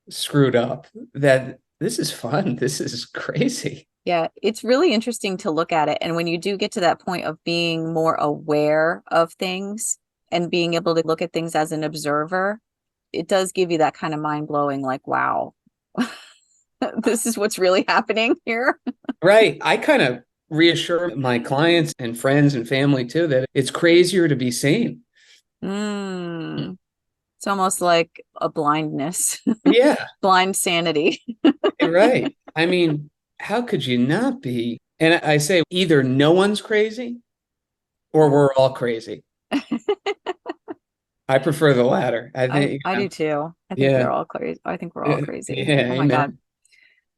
Speaker 2: screwed up that this is fun. This is crazy.
Speaker 1: Yeah, it's really interesting to look at it. And when you do get to that point of being more aware of things and being able to look at things as an observer, it does give you that kind of mind blowing, like, wow, this is what's really happening here.
Speaker 2: Right. I kind of reassure my clients and friends and family too that it's crazier to be sane.
Speaker 1: Mm, it's almost like a blindness,
Speaker 2: Yeah,
Speaker 1: blind sanity.
Speaker 2: right. I mean, how could you not be? And I say either no one's crazy or we're all crazy. I prefer the latter. I think,
Speaker 1: I do too. I think
Speaker 2: yeah,
Speaker 1: they're all crazy. I think we're all crazy.
Speaker 2: yeah,
Speaker 1: Oh my God.
Speaker 2: amen.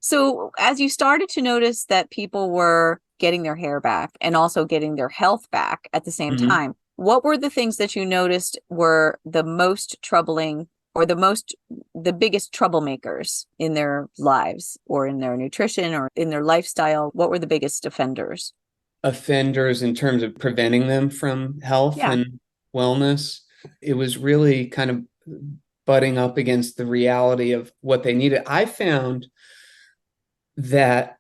Speaker 1: So, as you started to notice that people were getting their hair back and also getting their health back at the same
Speaker 2: Mhm.
Speaker 1: time, what were the things that you noticed were the most troubling, or the biggest troublemakers in their lives, or in their nutrition, or in their lifestyle? What were the biggest offenders?
Speaker 2: Offenders in terms of preventing them from health
Speaker 1: Yeah.
Speaker 2: and wellness. It was really kind of butting up against the reality of what they needed. I found that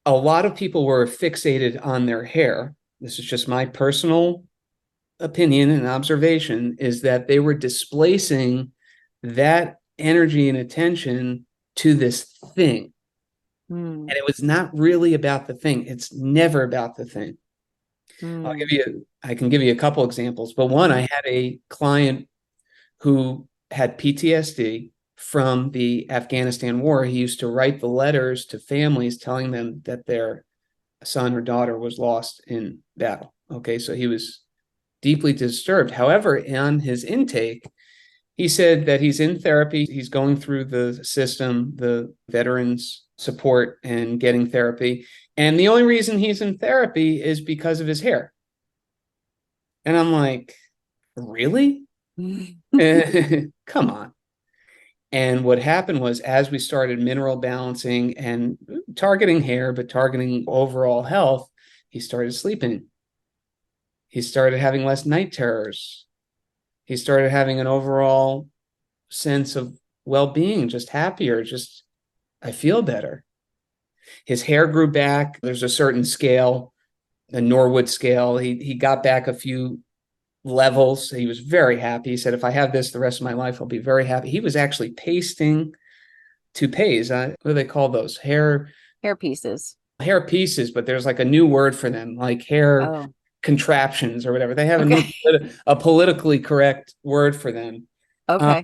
Speaker 2: a lot of people were fixated on their hair. This is just my personal opinion and observation, is that they were displacing that energy and attention to this thing.
Speaker 1: Mm,
Speaker 2: And it was not really about the thing. It's never about the thing.
Speaker 1: mm,
Speaker 2: I can give you a couple examples, but one, I
Speaker 1: mm.
Speaker 2: had a client who had PTSD from the Afghanistan war. He used to write the letters to families telling them that their son or daughter was lost in battle. Okay, so he was deeply disturbed. However, on his intake, he said that he's in therapy. He's going through the system, the veterans support, and getting therapy. And the only reason he's in therapy is because of his hair. And I'm like, really? Come on. And what happened was, as we started mineral balancing and targeting hair, but targeting overall health, he started sleeping. He started having less night terrors. He started having an overall sense of well-being, just happier, just I feel better. His hair grew back. There's a certain scale, a Norwood scale. He got back a few levels. He was very happy. He said, if I have this the rest of my life, I'll be very happy. He was actually pasting toupees. What do they call those?
Speaker 1: Hair pieces.
Speaker 2: Hair pieces, but there's like a new word for them, like hair
Speaker 1: Oh,
Speaker 2: contraptions or whatever. They have
Speaker 1: okay.
Speaker 2: a politically correct word for them.
Speaker 1: Okay.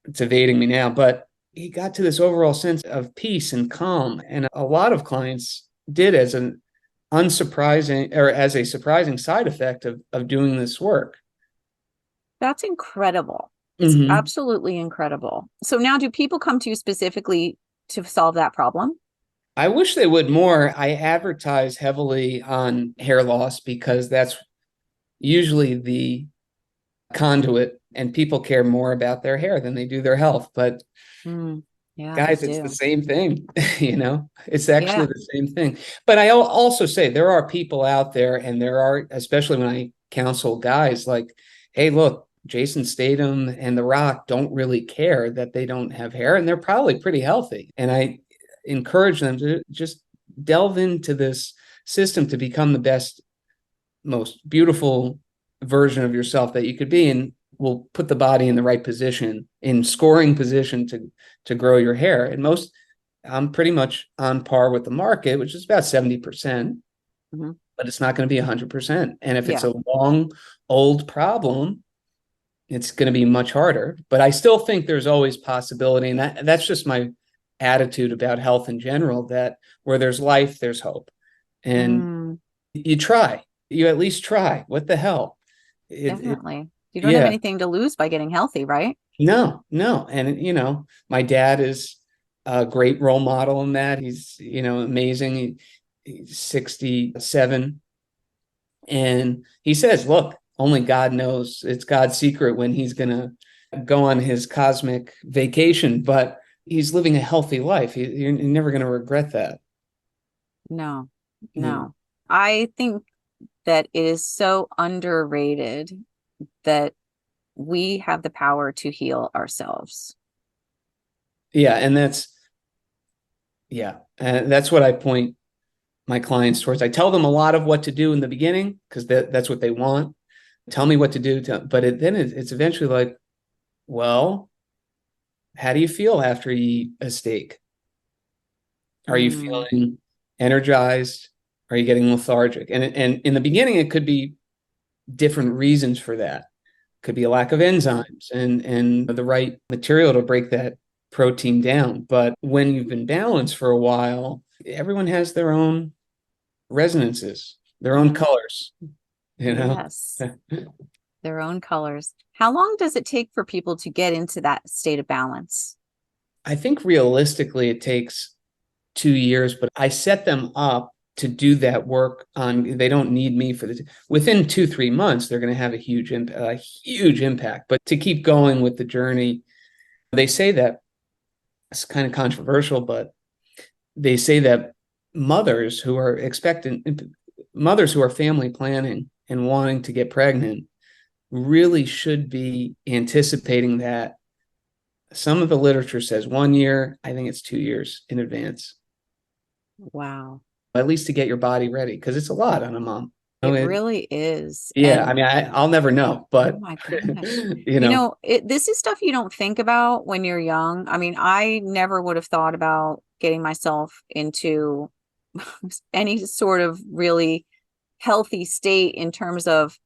Speaker 2: It's evading me now, but he got to this overall sense of peace and calm. And a lot of clients did as an unsurprising or as a surprising side effect of doing this work.
Speaker 1: That's incredible. It's
Speaker 2: Mm-hmm.
Speaker 1: absolutely incredible. So now do people come to you specifically to solve that problem?
Speaker 2: I wish they would more. I advertise heavily on hair loss because that's usually the conduit, and people care more about their hair than they do their health. But
Speaker 1: Mm, yeah, they
Speaker 2: guys, it's the
Speaker 1: do.
Speaker 2: same thing. It's actually
Speaker 1: Yeah.
Speaker 2: the same thing. But I also say there are people out there, and there are, especially when I counsel guys, like, hey, look, Jason Statham and The Rock don't really care that they don't have hair, and they're probably pretty healthy. And I encourage them to just delve into this system to become the best, most beautiful version of yourself that you could be, and will put the body in the right position, in scoring position to grow your hair. And most, I'm pretty much on par with the market, which is about 70%,
Speaker 1: Mhm.
Speaker 2: but it's not going to be 100%. And if it's
Speaker 1: Yeah.
Speaker 2: a long old problem, it's going to be much harder. But I still think there's always possibility, and that's just my attitude about health in general, that where there's life, there's hope. And
Speaker 1: Mm,
Speaker 2: you try, you at least try. What the hell?
Speaker 1: definitely. You don't have
Speaker 2: Yeah,
Speaker 1: anything to lose by getting healthy, right?
Speaker 2: no, no. And, my dad is a great role model in that. He's, amazing. He's 67. And he says, look, only God knows. It's God's secret when he's going to go on his cosmic vacation, but he's living a healthy life. You're never going to regret that.
Speaker 1: No,
Speaker 2: Yeah.
Speaker 1: no. I think that it is so underrated that we have the power to heal ourselves.
Speaker 2: Yeah. And that's what I point my clients towards. I tell them a lot of what to do in the beginning because that's what they want. Tell me what to do. But it's eventually like, well, how do you feel after you eat a steak? Are you
Speaker 1: Mm,
Speaker 2: feeling energized? Are you getting lethargic? And in the beginning, it could be different reasons for that. Could be a lack of enzymes and the right material to break that protein down. But when you've been balanced for a while, everyone has their own resonances, their own
Speaker 1: mhm.
Speaker 2: colors, you know?
Speaker 1: Yes, their own colors. How long does it take for people to get into that state of balance?
Speaker 2: I think realistically it takes 2 years, but I set them up to do that work on, they don't need me for this. Within 2, 3 months, they're going to have a huge impact. But to keep going with the journey, they say that it's kind of controversial, but they say that mothers who are expectant, mothers who are family planning and wanting to get pregnant really should be anticipating that. Some of the literature says 1 year. I think it's 2 years in advance,
Speaker 1: Wow.
Speaker 2: at least to get your body ready, because it's a lot on a mom.
Speaker 1: It really is.
Speaker 2: Yeah, I
Speaker 1: And
Speaker 2: mean, I'll never know,
Speaker 1: oh
Speaker 2: but
Speaker 1: my gosh.
Speaker 2: you know,
Speaker 1: This is stuff you don't think about when you're young. I mean, I never would have thought about getting myself into any sort of really healthy state in terms of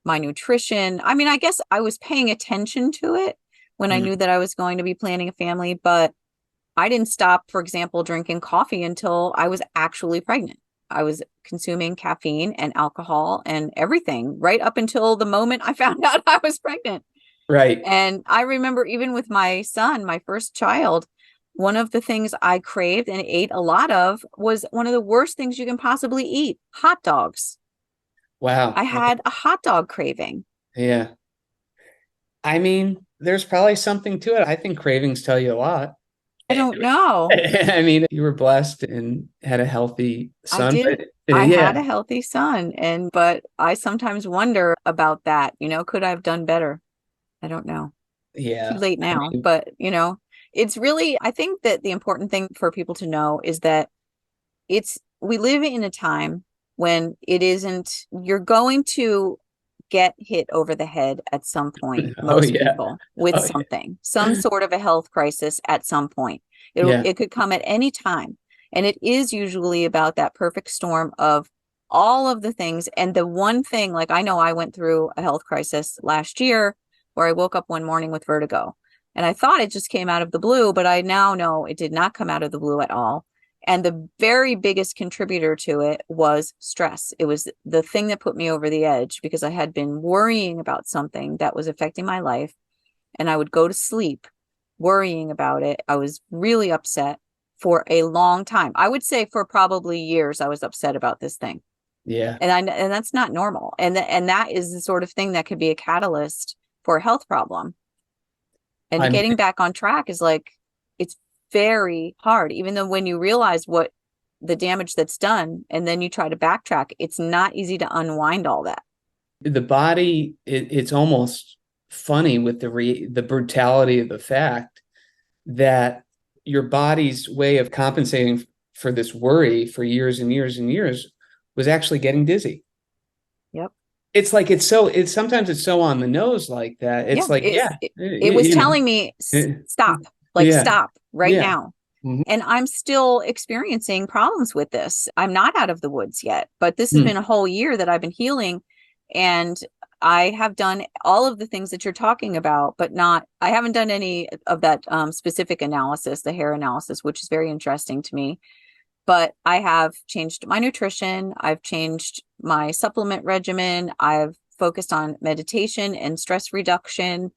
Speaker 1: my nutrition. I mean, I guess I was paying attention to it when I
Speaker 2: mm,
Speaker 1: knew that I was going to be planning a family, but I didn't stop, for example, drinking coffee until I was actually pregnant. I was consuming caffeine and alcohol and everything right up until the moment I found out I was pregnant.
Speaker 2: Right.
Speaker 1: And I remember even with my son, my first child, one of the things I craved and ate a lot of was one of the worst things you can possibly eat, hot dogs. I
Speaker 2: Wow.
Speaker 1: had a hot dog craving.
Speaker 2: Yeah. I mean, there's probably something to it. I think cravings tell you a lot.
Speaker 1: I don't know.
Speaker 2: I mean, you were blessed and had a healthy
Speaker 1: I
Speaker 2: son,
Speaker 1: did.
Speaker 2: but
Speaker 1: I had
Speaker 2: yeah,
Speaker 1: a healthy son, but I sometimes wonder about that. Could I have done better? I don't know. Too
Speaker 2: yeah.
Speaker 1: late
Speaker 2: I
Speaker 1: now,
Speaker 2: mean,
Speaker 1: but it's really, I think that the important thing for people to know is that we live in a time when it isn't, you're going to get hit over the head at some point,
Speaker 2: oh
Speaker 1: most
Speaker 2: yeah,
Speaker 1: people, with
Speaker 2: oh yeah,
Speaker 1: something, some sort of a health crisis at some point.
Speaker 2: yeah,
Speaker 1: It could come at any time. And it is usually about that perfect storm of all of the things. And the one thing, like I know I went through a health crisis last year where I woke up one morning with vertigo. And I thought it just came out of the blue, but I now know it did not come out of the blue at all. And the very biggest contributor to it was stress. It was the thing that put me over the edge because I had been worrying about something that was affecting my life. And I would go to sleep worrying about it. I was really upset for a long time. I would say for probably years, I was upset about this thing.
Speaker 2: yeah.
Speaker 1: And that's not normal. And that is the sort of thing that could be a catalyst for a health problem. And
Speaker 2: I'm
Speaker 1: getting back on track is like, it's very hard, even though when you realize what the damage that's done and then you try to backtrack, it's not easy to unwind all that.
Speaker 2: the body. It's almost funny with the brutality of the fact that your body's way of compensating for this worry for years and years and years was actually getting dizzy.
Speaker 1: Yep.
Speaker 2: It's like it's sometimes it's so on the nose like that.
Speaker 1: Yeah.
Speaker 2: It's like, yeah,
Speaker 1: It was
Speaker 2: you know,
Speaker 1: telling me, stop, like
Speaker 2: yeah,
Speaker 1: stop right
Speaker 2: yeah.
Speaker 1: now.
Speaker 2: Mhm.
Speaker 1: And I'm still experiencing problems with this. I'm not out of the woods yet, but this has been
Speaker 2: Mm.
Speaker 1: a whole year that I've been healing. And I have done all of the things that you're talking about, but I haven't done any of that specific analysis, the hair analysis, which is very interesting to me. But I have changed my nutrition. I've changed my supplement regimen. I've focused on meditation and stress reduction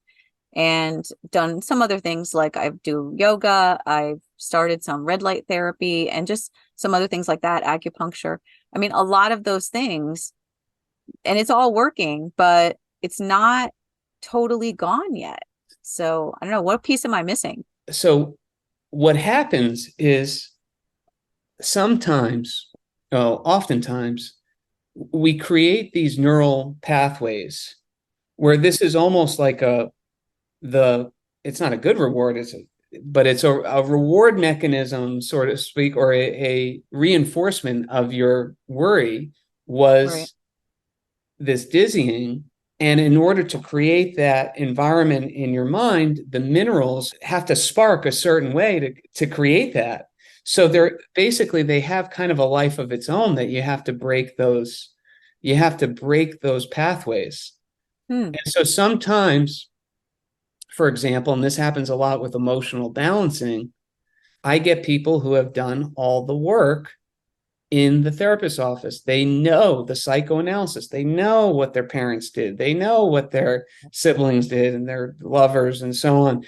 Speaker 1: and done some other things like I do yoga. I've started some red light therapy and just some other things like that, acupuncture. I mean, a lot of those things, and it's all working, but it's not totally gone yet. So I don't know, what piece am I missing?
Speaker 2: So what happens is sometimes, oh, oftentimes, we create these neural pathways where this is almost like the it's not a good reward, but it's a reward mechanism, so to speak, or a reinforcement of your worry
Speaker 1: Right.
Speaker 2: was this dizzying. And in order to create that environment in your mind, the minerals have to spark a certain way to create that. So they're basically they have kind of a life of its own that you have to break those pathways.
Speaker 1: Hmm.
Speaker 2: And so sometimes, for example, and this happens a lot with emotional balancing, I get people who have done all the work in the therapist's office. They know the psychoanalysis. They know what their parents did. They know what their siblings did and their lovers and so on.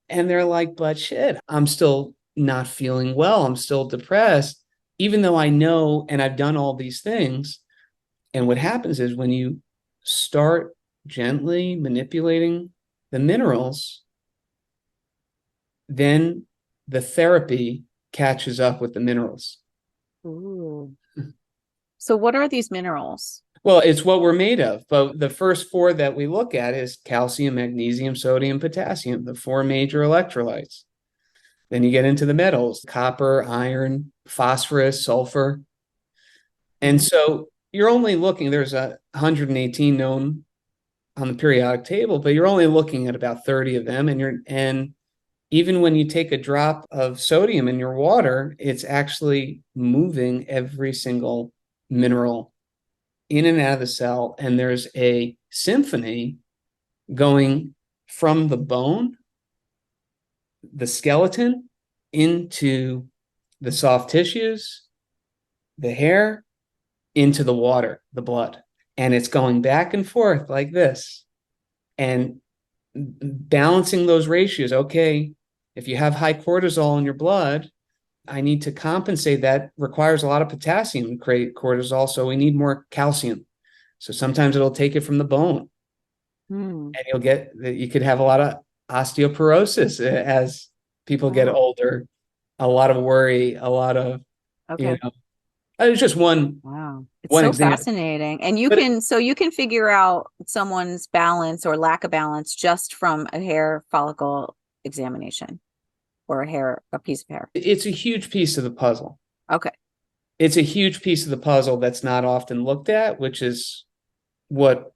Speaker 2: And they're like, but shit, I'm still not feeling well. I'm still depressed, even though I know and I've done all these things. And what happens is when you start gently manipulating the minerals, then the therapy catches up with the minerals.
Speaker 1: Ooh. So what are these minerals?
Speaker 2: Well, it's what we're made of. But the first four that we look at is calcium, magnesium, sodium, potassium, the four major electrolytes. Then you get into the metals, copper, iron, phosphorus, sulfur. And
Speaker 1: Mhm.
Speaker 2: so you're only looking, there's 118 known on the periodic table, but you're only looking at about 30 of them. And even when you take a drop of sodium in your water, it's actually moving every single mineral in and out of the cell. And there's a symphony going from the bone, the skeleton, into the soft tissues, the hair, into the water, the blood, and it's going back and forth like this and balancing those ratios. Okay, if you have high cortisol in your blood, I need to compensate. That requires a lot of potassium to create cortisol, so we need more calcium. So sometimes it'll take it from the bone,
Speaker 1: Hmm.
Speaker 2: and you could have a lot of osteoporosis as people get
Speaker 1: Wow.
Speaker 2: older, a lot of worry, a lot of, you
Speaker 1: Okay.
Speaker 2: know, it's just
Speaker 1: Wow. It's
Speaker 2: one
Speaker 1: so
Speaker 2: example.
Speaker 1: fascinating. And you
Speaker 2: But
Speaker 1: can, so you can figure out someone's balance or lack of balance just from a hair follicle examination or a piece of hair.
Speaker 2: it's a huge piece of the puzzle.
Speaker 1: Okay.
Speaker 2: It's a huge piece of the puzzle that's not often looked at, which is what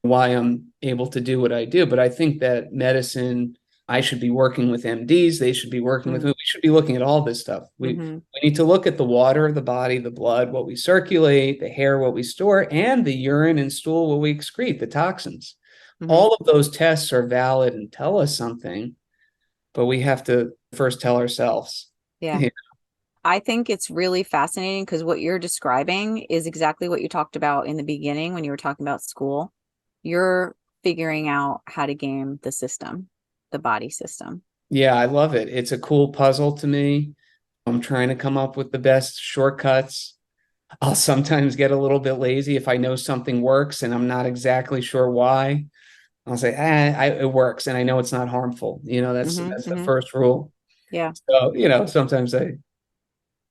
Speaker 2: why I'm able to do what I do. But I think that medicine, I should be working with MDs. They should be working with
Speaker 1: Mm.
Speaker 2: who? We should be looking at all this stuff.
Speaker 1: Hmm.
Speaker 2: We need to look at the water of the body, the blood, what we circulate, the hair, what we store, and the urine and stool, what we excrete, the toxins.
Speaker 1: Hmm.
Speaker 2: All of those tests are valid and tell us something, but we have to first tell ourselves.
Speaker 1: Yeah. I think it's really fascinating because what you're describing is exactly what you talked about in the beginning when you were talking about school. You're figuring out how to game the system, the body system.
Speaker 2: Yeah, I love it. It's a cool puzzle to me. I'm trying to come up with the best shortcuts. I'll sometimes get a little bit lazy if I know something works and I'm not exactly sure why. I'll say, it works, and I know it's not harmful.
Speaker 1: Hmm.
Speaker 2: That's the
Speaker 1: Hmm.
Speaker 2: first rule.
Speaker 1: Yeah,
Speaker 2: So, sometimes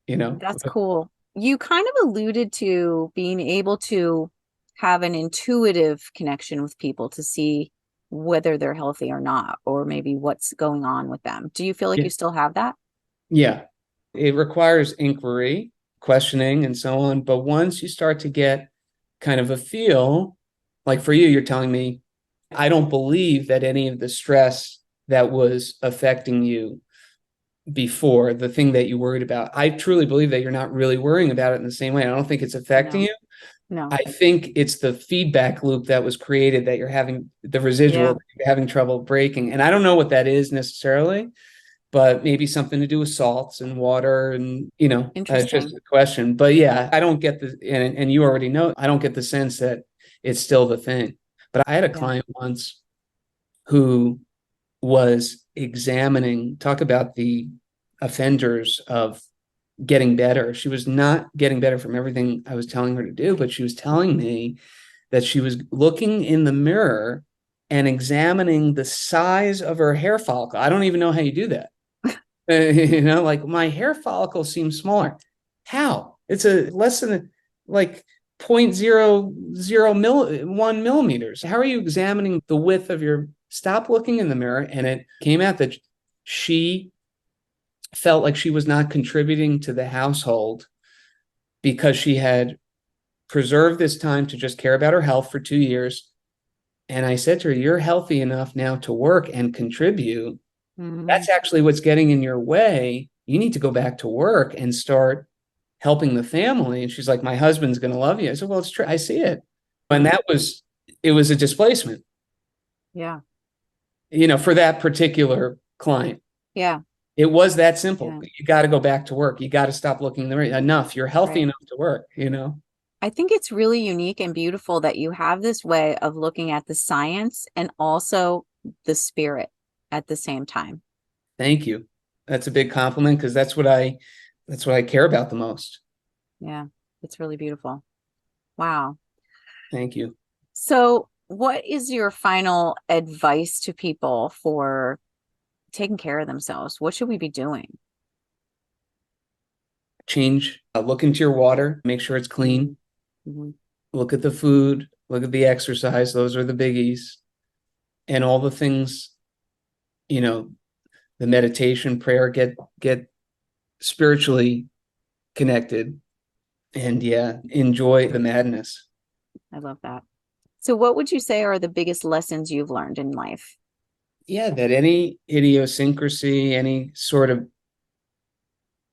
Speaker 2: you know,
Speaker 1: that's cool. You kind of alluded to being able to have an intuitive connection with people to see whether they're healthy or not, or maybe what's going on with them. Do you feel like
Speaker 2: yeah,
Speaker 1: you still have that?
Speaker 2: yeah. It requires inquiry, questioning, and so on. But once you start to get kind of a feel, like for you, you're telling me, I don't believe that any of the stress that was affecting you before, the thing that you worried about, I truly believe that you're not really worrying about it in the same way. I don't think it's affecting
Speaker 1: No,
Speaker 2: you. I
Speaker 1: no.
Speaker 2: think it's the feedback loop that was created that you're having the residual,
Speaker 1: Yeah,
Speaker 2: that you're having trouble breaking. And I don't know what that is necessarily, but maybe something to do with salts and water. And, it's just
Speaker 1: interesting.
Speaker 2: a question. But yeah, I don't get and you already know, I don't get the sense that it's still the thing. But I had a
Speaker 1: Yeah.
Speaker 2: client once who was examining, talk about the offenders of getting better. She was not getting better from everything I was telling her to do, but she was telling me that she was looking in the mirror and examining the size of her hair follicle. I don't even know how you do that. Like my hair follicle seems smaller. How? It's a less than like 0.001 millimeters. How are you examining the width of your? Stop looking in the mirror. And it came out that she felt like she was not contributing to the household because she had preserved this time to just care about her health for 2 years. And I said to her, you're healthy enough now to work and contribute.
Speaker 1: Hmm.
Speaker 2: That's actually what's getting in your way. You need to go back to work and start helping the family. And she's like, my husband's going to love you. I said, well, it's true. I see it. And
Speaker 1: Hmm.
Speaker 2: it was a displacement,
Speaker 1: Yeah.
Speaker 2: for that particular client.
Speaker 1: Yeah.
Speaker 2: It was that simple.
Speaker 1: Yeah.
Speaker 2: You got to go back to work. You got to stop looking there. Enough. You're healthy
Speaker 1: Right.
Speaker 2: enough to work.
Speaker 1: I think it's really unique and beautiful that you have this way of looking at the science and also the spirit at the same time.
Speaker 2: Thank you. That's a big compliment because that's what I care about the most.
Speaker 1: Yeah. It's really beautiful. Wow.
Speaker 2: Thank you.
Speaker 1: So, what is your final advice to people for taking care of themselves? What should we be doing?
Speaker 2: Change, look into your water, make sure it's clean.
Speaker 1: Hmm.
Speaker 2: Look at the food, look at the exercise. Those are the biggies. And all the things, you know, the meditation, prayer, get spiritually connected. And yeah, enjoy the madness.
Speaker 1: I love that. So, what would you say are the biggest lessons you've learned in life?
Speaker 2: Yeah, that any idiosyncrasy, any sort of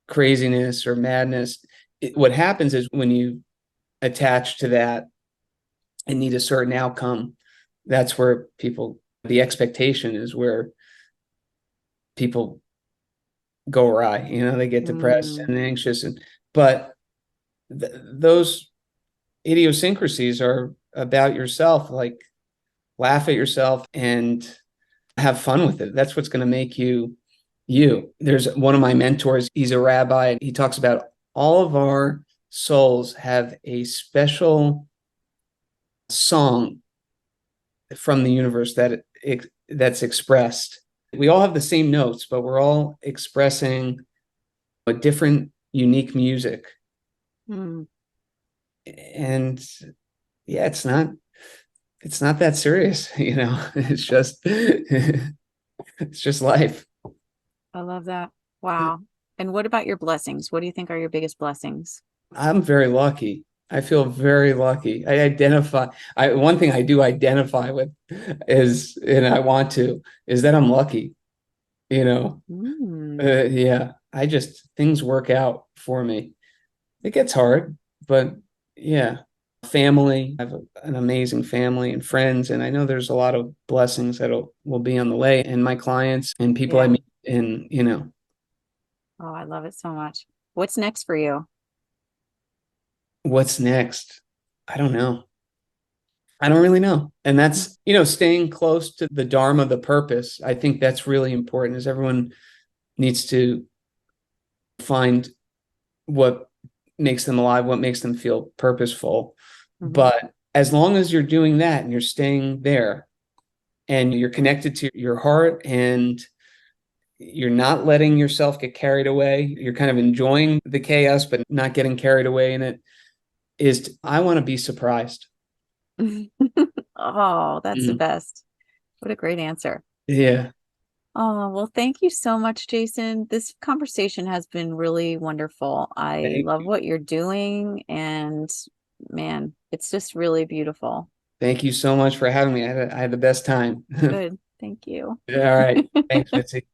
Speaker 2: craziness or madness, what happens is when you attach to that and need a certain outcome, that's where the expectation is where people go awry. They get depressed
Speaker 1: Mm,
Speaker 2: and anxious, but those idiosyncrasies are about yourself. Like, laugh at yourself and have fun with it. That's what's going to make you you. There's one of my mentors, he's a rabbi, and he talks about all of our souls have a special song from the universe that's expressed. We all have the same notes, but we're all expressing a different, unique music.
Speaker 1: Mm,
Speaker 2: And yeah, it's not that serious, you know. It's just life.
Speaker 1: I love that. Wow. And what about your blessings? What do you think are your biggest blessings?
Speaker 2: I'm very lucky. I feel very lucky. One thing I do identify with is, and I want to, is that I'm lucky, you know.
Speaker 1: Mm,
Speaker 2: Yeah, things work out for me. It gets hard, but yeah. Family, I have an amazing family and friends, and I know there's a lot of blessings that will be on the way, and my clients and people I
Speaker 1: yeah.
Speaker 2: meet, and
Speaker 1: Oh, I love it so much. What's next for you?
Speaker 2: what's next? I don't know. I don't really know. And that's, staying close to the dharma, the purpose. I think that's really important, is everyone needs to find what makes them alive, what makes them feel purposeful.
Speaker 1: Mm-hmm.
Speaker 2: But as long as you're doing that and you're staying there and you're connected to your heart and you're not letting yourself get carried away, you're kind of enjoying the chaos, but not getting carried away in it, I want to be surprised.
Speaker 1: Oh, that's the
Speaker 2: Mhm.
Speaker 1: best. What a great answer.
Speaker 2: Yeah.
Speaker 1: Oh, well, thank you so much, Jason. This conversation has been really wonderful. I
Speaker 2: Thank
Speaker 1: love
Speaker 2: you.
Speaker 1: what you're doing, and man, it's just really beautiful.
Speaker 2: Thank you so much for having me. I had the best time.
Speaker 1: Good. Thank you.
Speaker 2: All right. Thanks, Mitzi.